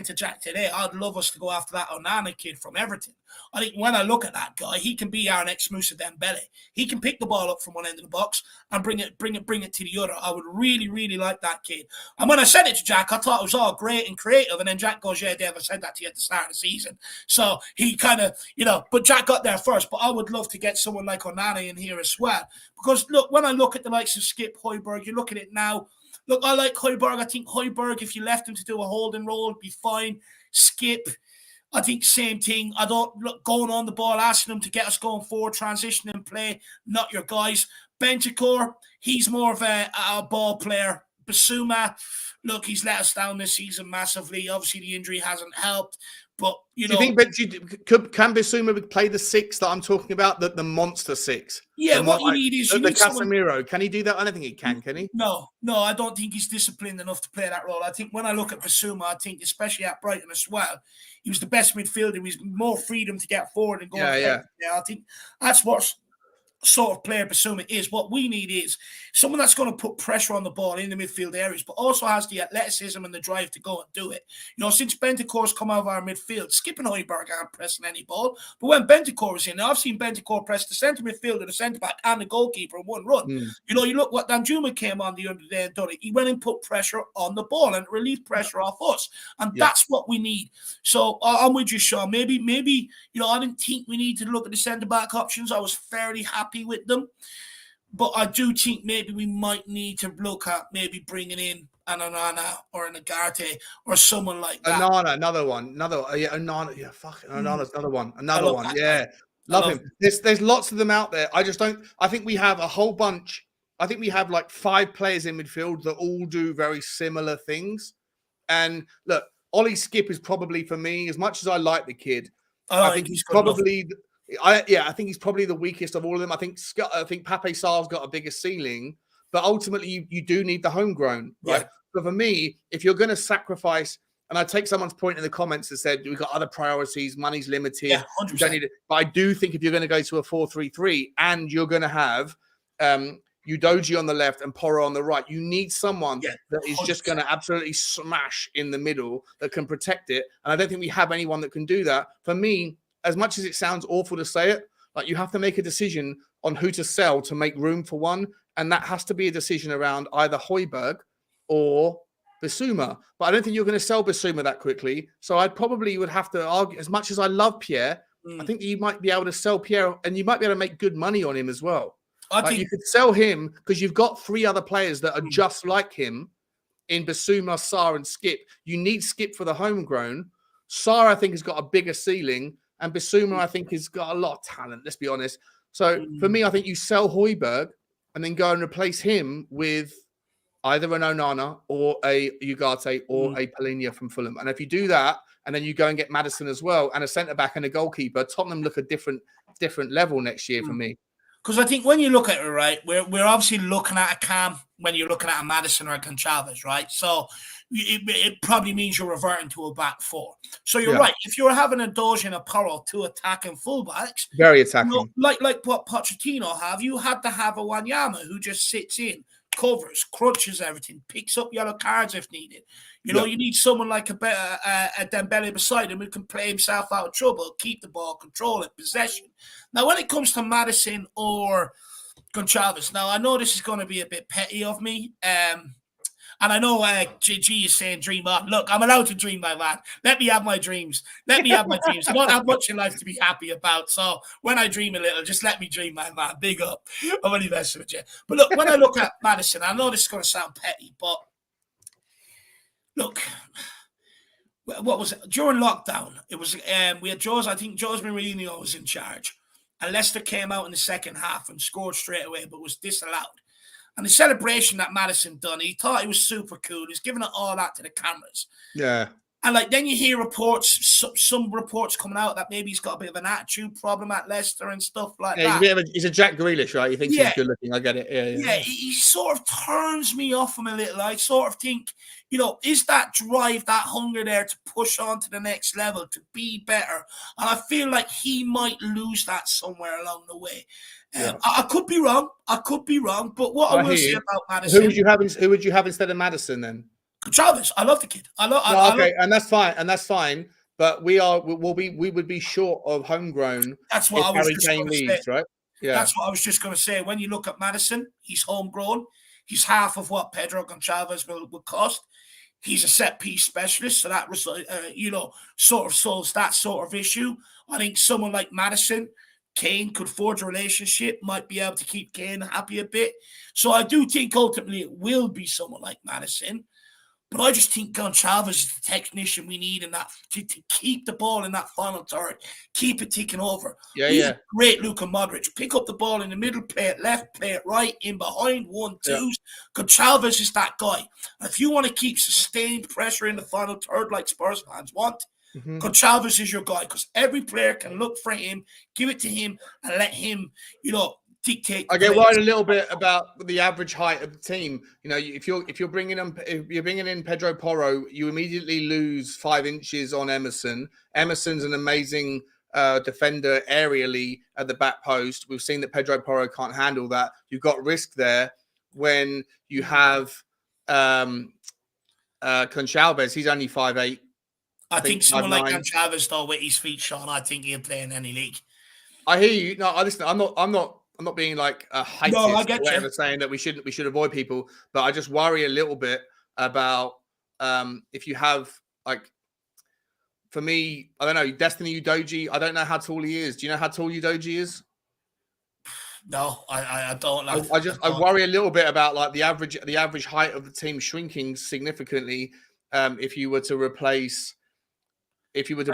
to Jack today, I'd love us to go after that Onana kid from Everton. I think when I look at that guy, he can be our next Moussa Dembele. He can pick the ball up from one end of the box and bring it to the other. I would really, really like that kid. And when I said it to Jack, I thought it was all great and creative. And then Jack goes, "Yeah, Dave, I said that to you at the start of the season." So he kind of, but Jack got there first. But I would love to get someone like Onana in here as well. Because look, when I look at the likes of Skip, Højbjerg, you look at it now. Look, I like Højbjerg. I think Højbjerg, if you left him to do a holding role, would be fine. Skip, I think same thing. I don't look going on the ball, asking him to get us going forward, transition and play, not your guys. Bentancur, he's more of a ball player. Basuma, look, he's let us down this season massively. Obviously, the injury hasn't helped. But, do you think can Basuma play the 6 that I'm talking about, the monster 6? Yeah, what you need is... the Casemiro. Can he do that? I don't think he can he? No, I don't think he's disciplined enough to play that role. I think when I look at Basuma, I think, especially at Brighton as well, he was the best midfielder. He was more freedom to get forward and go. Yeah. I think that's what's sort of player Basuma is. What we need is someone that's going to put pressure on the ball in the midfield areas, but also has the athleticism and the drive to go and do it. Since Bentancur's come out of our midfield, Skip and Højbjerg aren't pressing any ball, but when Bentancur was in, I've seen Bentancur press the centre midfielder, the centre back, and the goalkeeper in one run. You look what Danjuma came on the other day and done it. He went and put pressure on the ball and relieved pressure off us, and that's what we need. So I'm with you, Sean. Maybe I didn't think we need to look at the centre back options. I was fairly happy with them, but I do think maybe we might need to look at maybe bringing in an Onana or an Ugarte or someone like that. Onana, another one. Onana, yeah, fuck, Onana's another one. Love him. There's lots of them out there. I just don't. I think we have a whole bunch. I think we have like 5 players in midfield that all do very similar things. And look, Ollie Skip is probably, for me, as much as I like the kid, I think he's probably. I think he's probably the weakest of all of them. I think Pape Sarr's got a bigger ceiling, but ultimately you do need the homegrown, right? But for me, if you're going to sacrifice, and I take someone's point in the comments that said we've got other priorities, money's limited, you don't need it. But I do think if you're going to go to a 4-3-3 and you're going to have Udogie on the left and Porro on the right, you need someone that is just going to absolutely smash in the middle that can protect it. And I don't think we have anyone that can do that. For me, as much as it sounds awful to say it, like you have to make a decision on who to sell to make room for one. And that has to be a decision around either Højbjerg or Bissouma. But I don't think you're going to sell Bissouma that quickly. So I probably would have to argue, as much as I love Pierre, I think that you might be able to sell Pierre and you might be able to make good money on him as well. I think you could sell him because you've got 3 other players that are just like him in Bissouma, Sarr and Skip. You need Skip for the homegrown. Sarr, I think, has got a bigger ceiling. And Bissouma, I think, has got a lot of talent, let's be honest. So for me, I think you sell Højbjerg and then go and replace him with either an Onana or a Ugarte or a Palhinha from Fulham. And if you do that, and then you go and get Maddison as well, and a centre-back and a goalkeeper, Tottenham look a different level next year for me. Because I think when you look at it, right, we're obviously looking at a Cam when you're looking at a Maddison or a Goncalves, right? So it probably means you're reverting to a back 4. So you're right. If you're having a Doge and a Porro, 2 attacking fullbacks, very attacking, you know, like what Pochettino have, you had to have a Wanyama who just sits in, covers, crunches everything, picks up yellow cards if needed. You know, you need someone like a Dembele beside him who can play himself out of trouble, keep the ball, control it, possession. Now, when it comes to Maddison or Goncalves, now I know this is going to be a bit petty of me, and I know GG is saying dream on. Look, I'm allowed to dream, my man. Let me have my dreams. I don't have much in life to be happy about. So when I dream a little, just let me dream, my man. Big up. I'm only messing with you. But look, when I look at Maddison, I know this is going to sound petty, but look, what was it? During lockdown, it was we had Jose. I think Jose Mourinho was in charge. And Leicester came out in the second half and scored straight away, but was disallowed. And the celebration that Maddison done, he thought it was super cool. He's giving it all out to the cameras. Yeah. And like then you hear reports, some reports coming out that maybe he's got a bit of an attitude problem at Leicester and stuff like that. He's a Jack Grealish, right? He thinks he's good looking. I get it. Yeah, he sort of turns me off him a little. I sort of think, you know, is that drive, that hunger there to push on to the next level, to be better? And I feel like he might lose that somewhere along the way. I could be wrong. But what I will say about Maddison, who would you have instead of Maddison then? Goncalves. I love the kid. And that's fine. But we would be short of homegrown. That's what I was just going to say, right? Yeah, that's what I was just going to say. When you look at Maddison, he's homegrown. He's half of what Pedro Goncalves will cost. He's a set piece specialist, so that sort of solves that sort of issue. I think someone like Maddison, Kane could forge a relationship, might be able to keep Kane happy a bit. So I do think ultimately it will be someone like Maddison. But I just think Goncalves is the technician we need in that to keep the ball in that final third, keep it ticking over. He's great, Luka Modric. Pick up the ball in the middle, play it left, play it right, in behind, 1-2s. Yeah. Goncalves is that guy. And if you want to keep sustained pressure in the final third like Spurs fans want, Goncalves is your guy because every player can look for him, give it to him, and let him, dictate. I get worried a little bit about the average height of the team. You know, if you're bringing in Pedro Porro, you immediately lose 5 inches on Emerson. Emerson's an amazing defender aerially at the back post. We've seen that Pedro Porro can't handle that. You've got risk there when you have Goncalves. He's only 5'8". I think someone like Goncalves, though, with his feet, Sean, I think he'll play in any league. I hear you. No, listen. I'm not being like a hatist or whatever, saying that we should avoid people, but I just worry a little bit about if you have, like, for me, I don't know, Destiny Udogie. I don't know how tall he is. Do you know how tall Udogie is? No, I don't. I worry a little bit about like the average height of the team shrinking significantly if you were to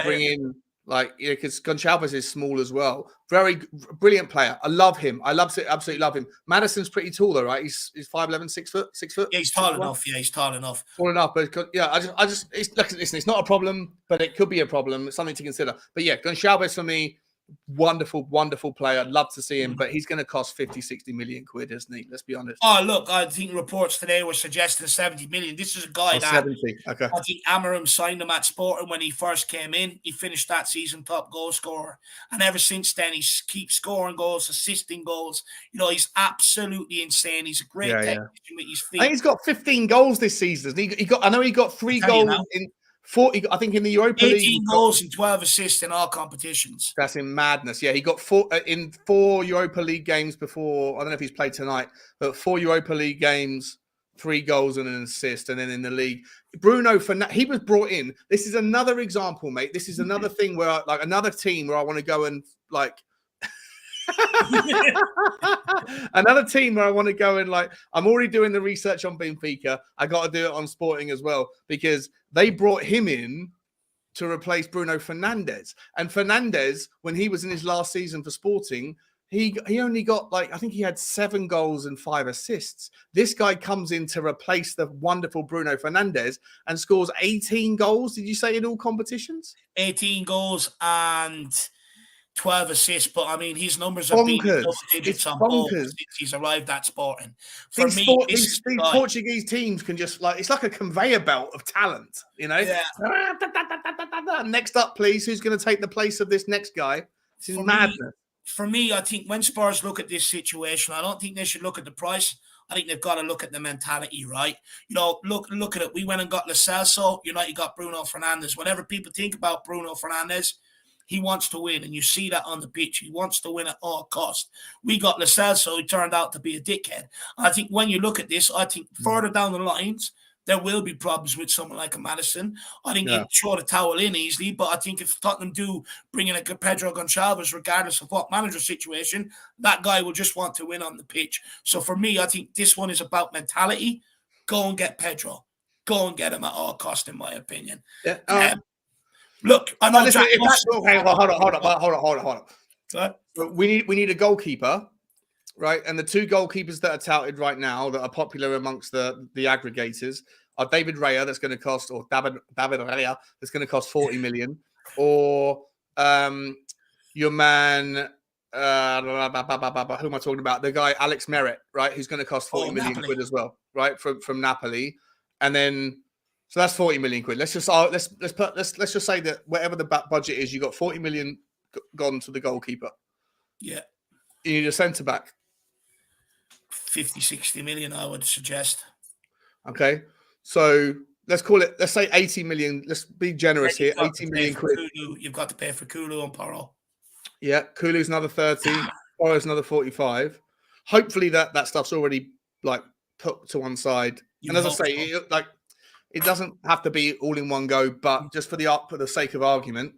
bring in Like, because Goncalves is small as well. Very brilliant player. I love him. Absolutely love him. Madison's pretty tall though, right? He's 5'11", 6 foot. Yeah, he's tall enough. Yeah, he's tall enough. Tall enough, but yeah, listen, it's not a problem, but it could be a problem. It's something to consider. But yeah, Goncalves for me, wonderful player. I'd love to see him, but he's going to cost 50, 60 million quid, isn't he? Let's be honest. Oh, look, I think reports today were suggesting 70 million. This is a guy that 70. Okay. I think Amarim signed him at Sporting when he first came in. He finished that season top goal scorer. And ever since then, he keeps scoring goals, assisting goals. You know, he's absolutely insane. He's a great technician with his feet. I think he's got 15 goals this season. I know he got 3 goals in 40, I think in the Europa League. 18 goals and 12 assists in all competitions. That's in madness. Yeah, he got 4 in 4 Europa League games before. I don't know if he's played tonight, but 4 Europa League games, 3 goals and an assist. And then in the league, Bruno Fernandes, he was brought in. This is another example, mate. This is another thing where, another team where I want to go and another team where I want to go and I'm already doing the research on Benfica. I got to do it on Sporting as well because they brought him in to replace Bruno Fernandes. And Fernandes, when he was in his last season for Sporting, he only got I think he had 7 goals and 5 assists. This guy comes in to replace the wonderful Bruno Fernandes and scores 18 goals. Did you say in all competitions? 18 goals and 12 assists, but I mean, his numbers have been double digits on both since he's arrived at Sporting. For me, these Portuguese teams can just it's like a conveyor belt of talent, you know? Yeah. Next up, please, who's going to take the place of this next guy? This is madness. For me, I think when Spurs look at this situation, I don't think they should look at the price. I think they've got to look at the mentality, right? You know, look at it. We went and got Lo Celso. United got Bruno Fernandes. Whenever people think about Bruno Fernandes, he wants to win, and you see that on the pitch. He wants to win at all costs. We got Lo Celso, who turned out to be a dickhead. I think when you look at this, I think further down the lines, there will be problems with someone like a Madison. I think he'd throw the towel in easily, but I think if Tottenham do bring in a Pedro Goncalves, regardless of what manager situation, that guy will just want to win on the pitch. So for me, I think this one is about mentality. Go and get Pedro. Go and get him at all costs, in my opinion. Yeah. Look, I know. Hold on. We need a goalkeeper, right? And the 2 goalkeepers that are touted right now that are popular amongst the aggregators are David Raya, that's going to cost, or David Raya, that's going to cost 40 million, or your man. Who am I talking about? The guy Alex Merritt, right? Who's going to cost 40 million quid as well, right? From Napoli, and then. So that's 40 million quid. Let's just say that whatever the budget is, you got 40 million gone to the goalkeeper. Yeah. You need a centre back. 50, 60 million, I would suggest. Okay. So let's say 80 million. Let's be generous here. 80 million quid. You've got to pay for Kulu and Poro. Yeah. Kulu's another 30. Poro's another 45. Hopefully that stuff's already put to one side. And as I say, it doesn't have to be all in one go, but just for the sake of argument,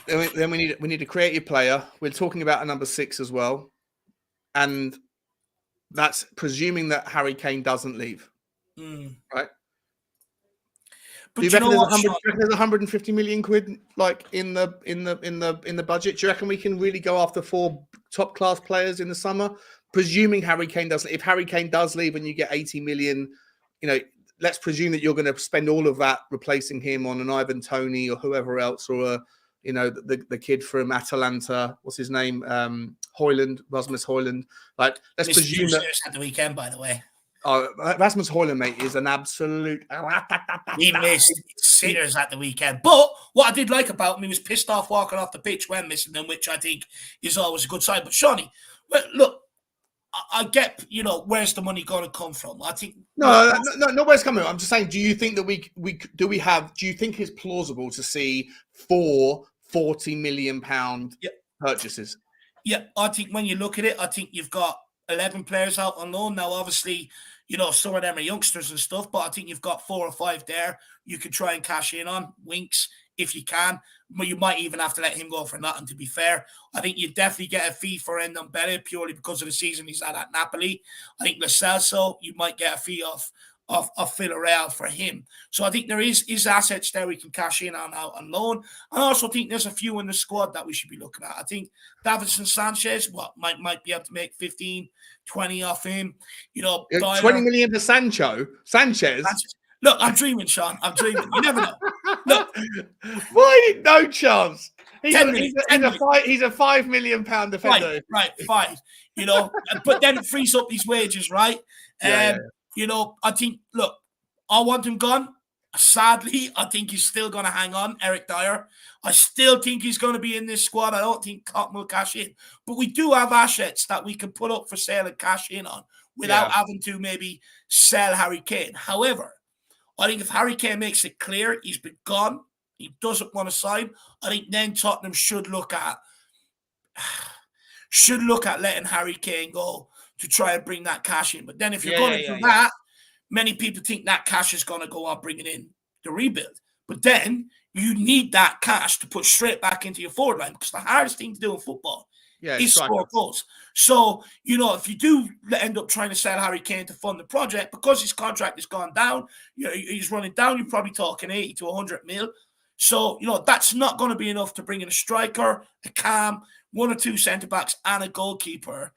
then we need a creative player. We're talking about a number 6 as well, and that's presuming that Harry Kane doesn't leave, right? But do you reckon there's 150 million quid in the budget? Do you reckon we can really go after 4 top class players in the summer? Presuming Harry Kane doesn't. If Harry Kane does leave and you get 80 million, let's presume that you're going to spend all of that replacing him on an Ivan Toney or whoever else, or the kid from Atalanta. What's his name? Rasmus Højlund. Let's presume that at the weekend, by the way. Oh, Rasmus Højlund, mate, is an absolute. He missed sitters at the weekend. But what I did like about him, he was pissed off walking off the pitch when missing them, which I think is always a good sign. But Shawnee, look. I get, where's the money going to come from? I think no, where's it coming from. I'm just saying, do you think that do you think it's plausible to see 4 40 million pound purchases? Yeah, I think when you look at it, I think you've got 11 players out on loan. Now, obviously, some of them are youngsters and stuff, but I think you've got 4 or 5 there you could try and cash in on. Winks, if you can. But you might even have to let him go for nothing, to be fair. I think you definitely get a fee for Ndombele purely because of the season he's had at Napoli. I think Lo Celso, you might get a fee off of Villarreal for him. So I think there is assets there we can cash in on out on loan. I also think there's a few in the squad that we should be looking at. I think Davinson Sanchez, might be able to make 15, 20 off him. 20 million for Sanchez. Look, I'm dreaming, Sean. I'm dreaming. You never know. Look, why? No chance. He's a £5 million defender. Right, 5. But then it frees up these wages, right? I think, look, I want him gone. Sadly, I think he's still going to hang on, Eric Dyer. I still think he's going to be in this squad. I don't think Cotton will cash in. But we do have assets that we can put up for sale and cash in on without having to maybe sell Harry Kane. However, I think if Harry Kane makes it clear he's been gone, he doesn't want to sign, I think then Tottenham should look at letting Harry Kane go to try and bring that cash in. But then if you're going to do that, many people think that cash is going to go on bringing in the rebuild. But then you need that cash to put straight back into your forward line, because the hardest thing to do in football is score goals. So, if you do end up trying to sell Harry Kane to fund the project, because his contract has gone down, he's running down, you're probably talking 80 to 100 mil. So, that's not going to be enough to bring in a striker, a cam, 1 or 2 centre-backs, and a goalkeeper.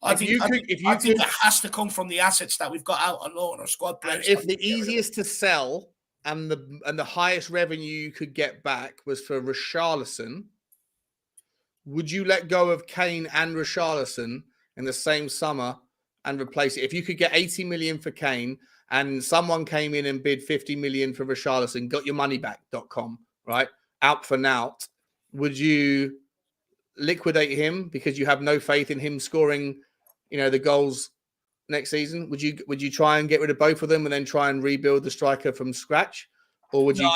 I think it has to come from the assets that we've got out on loan or squad players. If the easiest to sell and the highest revenue you could get back was for Richarlison, would you let go of Kane and Richarlison in the same summer and replace it? If you could get 80 million for Kane and someone came in and bid 50 million for Richarlison, got your money back.com, right? Out for Nout, would you liquidate him because you have no faith in him scoring, the goals next season? Would you try and get rid of both of them and then try and rebuild the striker from scratch? Or would you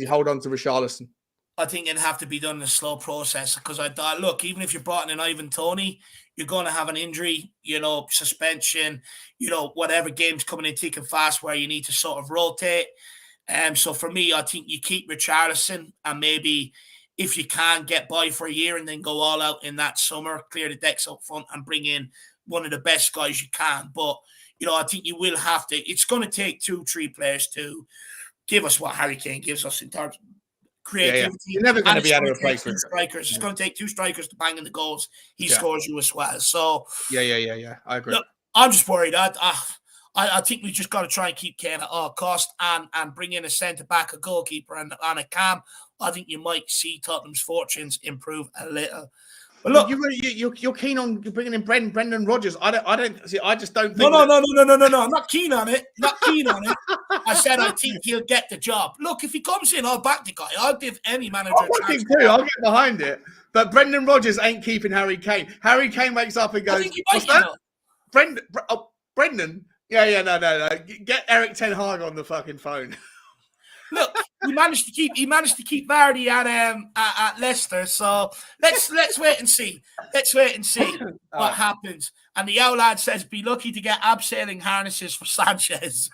hold on to Richarlison? I think it'd have to be done in a slow process, because I thought, look, even if you're brought in Ivan Toney, you're going to have an injury, suspension, whatever game's coming in thick and fast where you need to sort of rotate. So for me, I think you keep Richarlison, and maybe if you can get by for a year and then go all out in that summer, clear the decks up front and bring in one of the best guys you can. But, I think you will have to, it's going to take 2-3 players to give us what Harry Kane gives us in terms of creativity. You're never going to be able to replace strikers. It's going to take 2 strikers to bang in the goals he scores you as well. So I agree. Look, I'm just worried. I think we just got to try and keep Kane at all cost and bring in a centre back, a goalkeeper, and a cam. I think you might see Tottenham's fortunes improve a little. But look, you're keen on bringing in Brendan Rodgers. I just don't think. No. I'm not keen on it. I said I think he'll get the job. Look, if he comes in, I'll back the guy. I'll give any manager a chance. I'll get behind it. But Brendan Rodgers ain't keeping Harry Kane. Harry Kane wakes up and goes, "What's that?" Brendan. No. Get Eric Ten Hag on the fucking phone. Look, he managed to keep Vardy at Leicester. So let's wait and see. What happens. And the owl lad says, "Be lucky to get abseiling harnesses for Sanchez."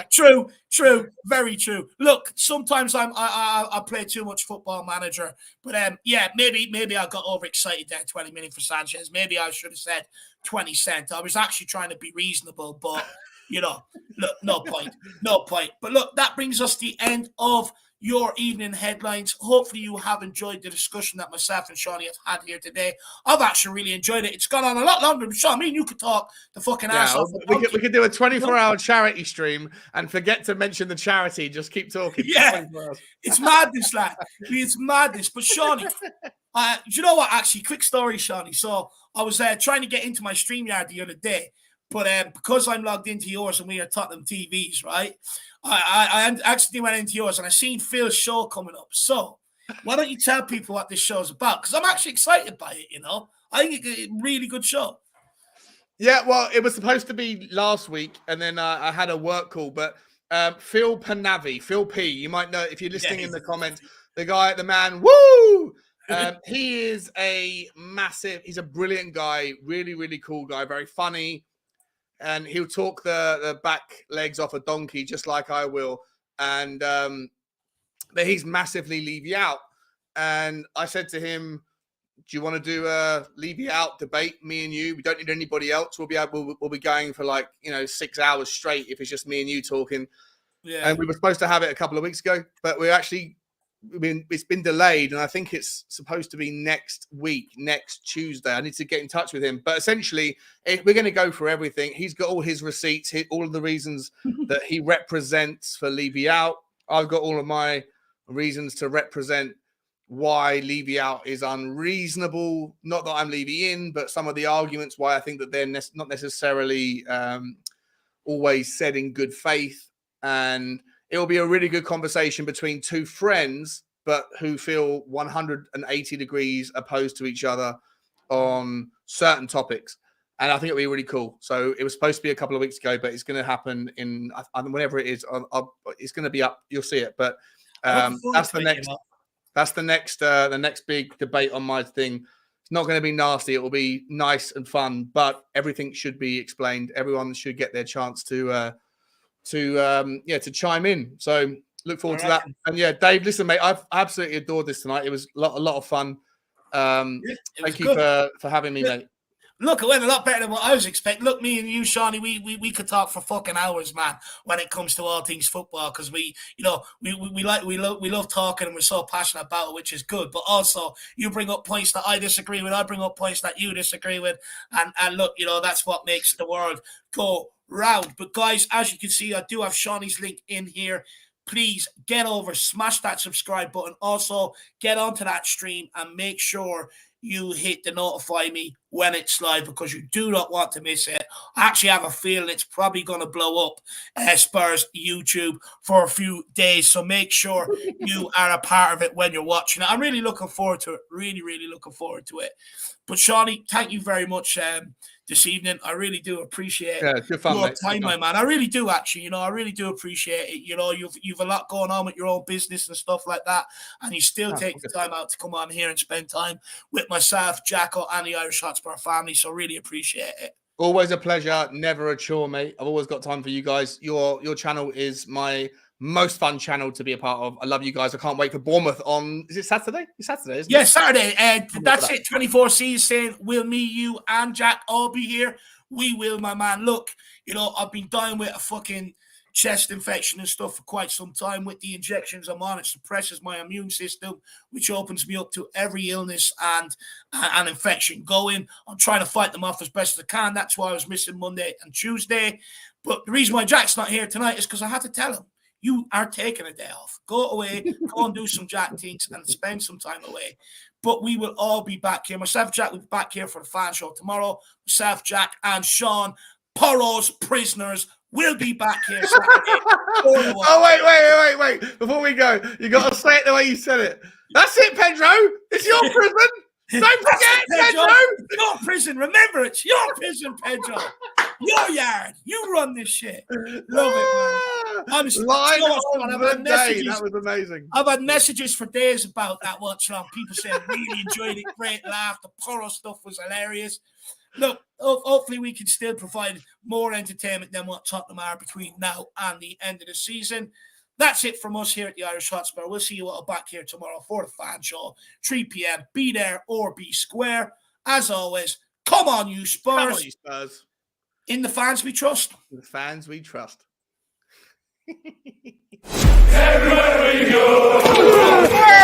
True, very true. Look, sometimes I play too much Football Manager, but maybe I got overexcited there. 20 million for Sanchez. Maybe I should have said 20 cents. I was actually trying to be reasonable, but look, no point. But look, that brings us to the end of your evening headlines. Hopefully you have enjoyed the discussion that myself and Shawnee have had here today. I've actually really enjoyed it. It's gone on a lot longer than Sean. I mean, you could talk the fucking ass off. We could do a 24-hour charity stream and forget to mention the charity. Just keep talking. Yeah, it's madness, lad. It's madness. But Shawnee, do you know what? Actually, quick story, Shawnee. So I was trying to get into my StreamYard the other day, but because I'm logged into yours and we are Tottenham TVs, right? I actually went into yours and I seen Phil's show coming up. So why don't you tell people what this show's about? Because I'm actually excited by it, I think it's a really good show. Yeah, well, it was supposed to be last week, and then I had a work call, but Phil Panavi, Phil P, you might know if you're listening in the comments, the man, woo! He's a brilliant guy, really, really cool guy, very funny. And he'll talk the back legs off a donkey just like I will. And but he's massively leave you out. And I said to him, do you want to do a leave you out debate, me and you? We don't need anybody else. We'll be going for like 6 hours straight if it's just me and you talking. Yeah. And we were supposed to have it a couple of weeks ago, but it's been delayed, and I think it's supposed to be next week, next Tuesday. I need to get in touch with him. But essentially, we're going to go for everything. He's got all his receipts, all of the reasons that he represents for Levy out. I've got all of my reasons to represent why Levy out is unreasonable. Not that I'm Levy in, but some of the arguments why I think that they're not necessarily always said in good faith. And it will be a really good conversation between two friends, but who feel 180 degrees opposed to each other on certain topics. And I think it'll be really cool. So it was supposed to be a couple of weeks ago, but it's going to happen in whenever it is. It's going to be up. You'll see it. But that's the next. That's the next big debate on my thing. It's not going to be nasty. It will be nice and fun, but everything should be explained. Everyone should get their chance to chime in. So look forward to that. And yeah, Dave, listen, mate, I've absolutely adored this tonight. It was a lot of fun. Thank you for having me, mate. Look, it went a lot better than what I was expecting. Look, me and you, Shawnee, we could talk for fucking hours, man, when it comes to all things football, because we love talking and we're so passionate about it, which is good. But also, you bring up points that I disagree with, I bring up points that you disagree with, and look, that's what makes the world go round. But guys, as you can see, I do have Shawnee's link in here. Please get over, smash that subscribe button. Also, get onto that stream and make sure you hit the notify me when it's live, because you do not want to miss it. I actually have a feeling it's probably going to blow up Spurs YouTube for a few days, so make sure you are a part of it when you're watching it. I'm really looking forward to it. Really, really looking forward to it. But Shawnee, thank you very much this evening. I really do appreciate good fun, your mate. time, my man. I really do, actually. I really do appreciate it. You've a lot going on with your own business and stuff like that, and you still take the time out to come on here and spend time with myself, Jacko, and the Irish Hotspur family. So really appreciate it. Always a pleasure, never a chore, mate. I've always got time for you guys. Your channel is my most fun channel to be a part of. I love you guys. I can't wait for Bournemouth on. Is it Saturday? It's Saturday, isn't it? Yeah, Saturday. That's it. 24C saying, will me, you, and Jack all be here? We will, my man. Look, I've been dying with a fucking chest infection and stuff for quite some time. With the injections I'm on, it suppresses my immune system, which opens me up to every illness and infection going. I'm trying to fight them off as best as I can. That's why I was missing Monday and Tuesday. But the reason why Jack's not here tonight is because I had to tell him, you are taking a day off. Go away, go and do some Jack things and spend some time away. But we will all be back here. Myself, Jack, will be back here for the fan show tomorrow. Myself, Jack, and Sean, Porro's prisoners, will be back here Saturday. Oh, wait. Before we go, you got to say it the way you said it. That's it, Pedro. It's your prison. Don't forget, Pedro. Your prison. Remember, it's your prison, Pedro. Your yard. You run this shit. Love it, man. Honestly, that was amazing. I've had messages for days about that one song. People saying really enjoyed it, great laugh. The Porro stuff was hilarious. Look, hopefully we can still provide more entertainment than what Tottenham are between now and the end of the season. That's it from us here at the Irish Hotspur. We'll see you all back here tomorrow for the fan show, 3 p.m. Be there or be square. As always, come on, you Spurs. Come on, you Spurs. In the fans we trust. In the fans we trust.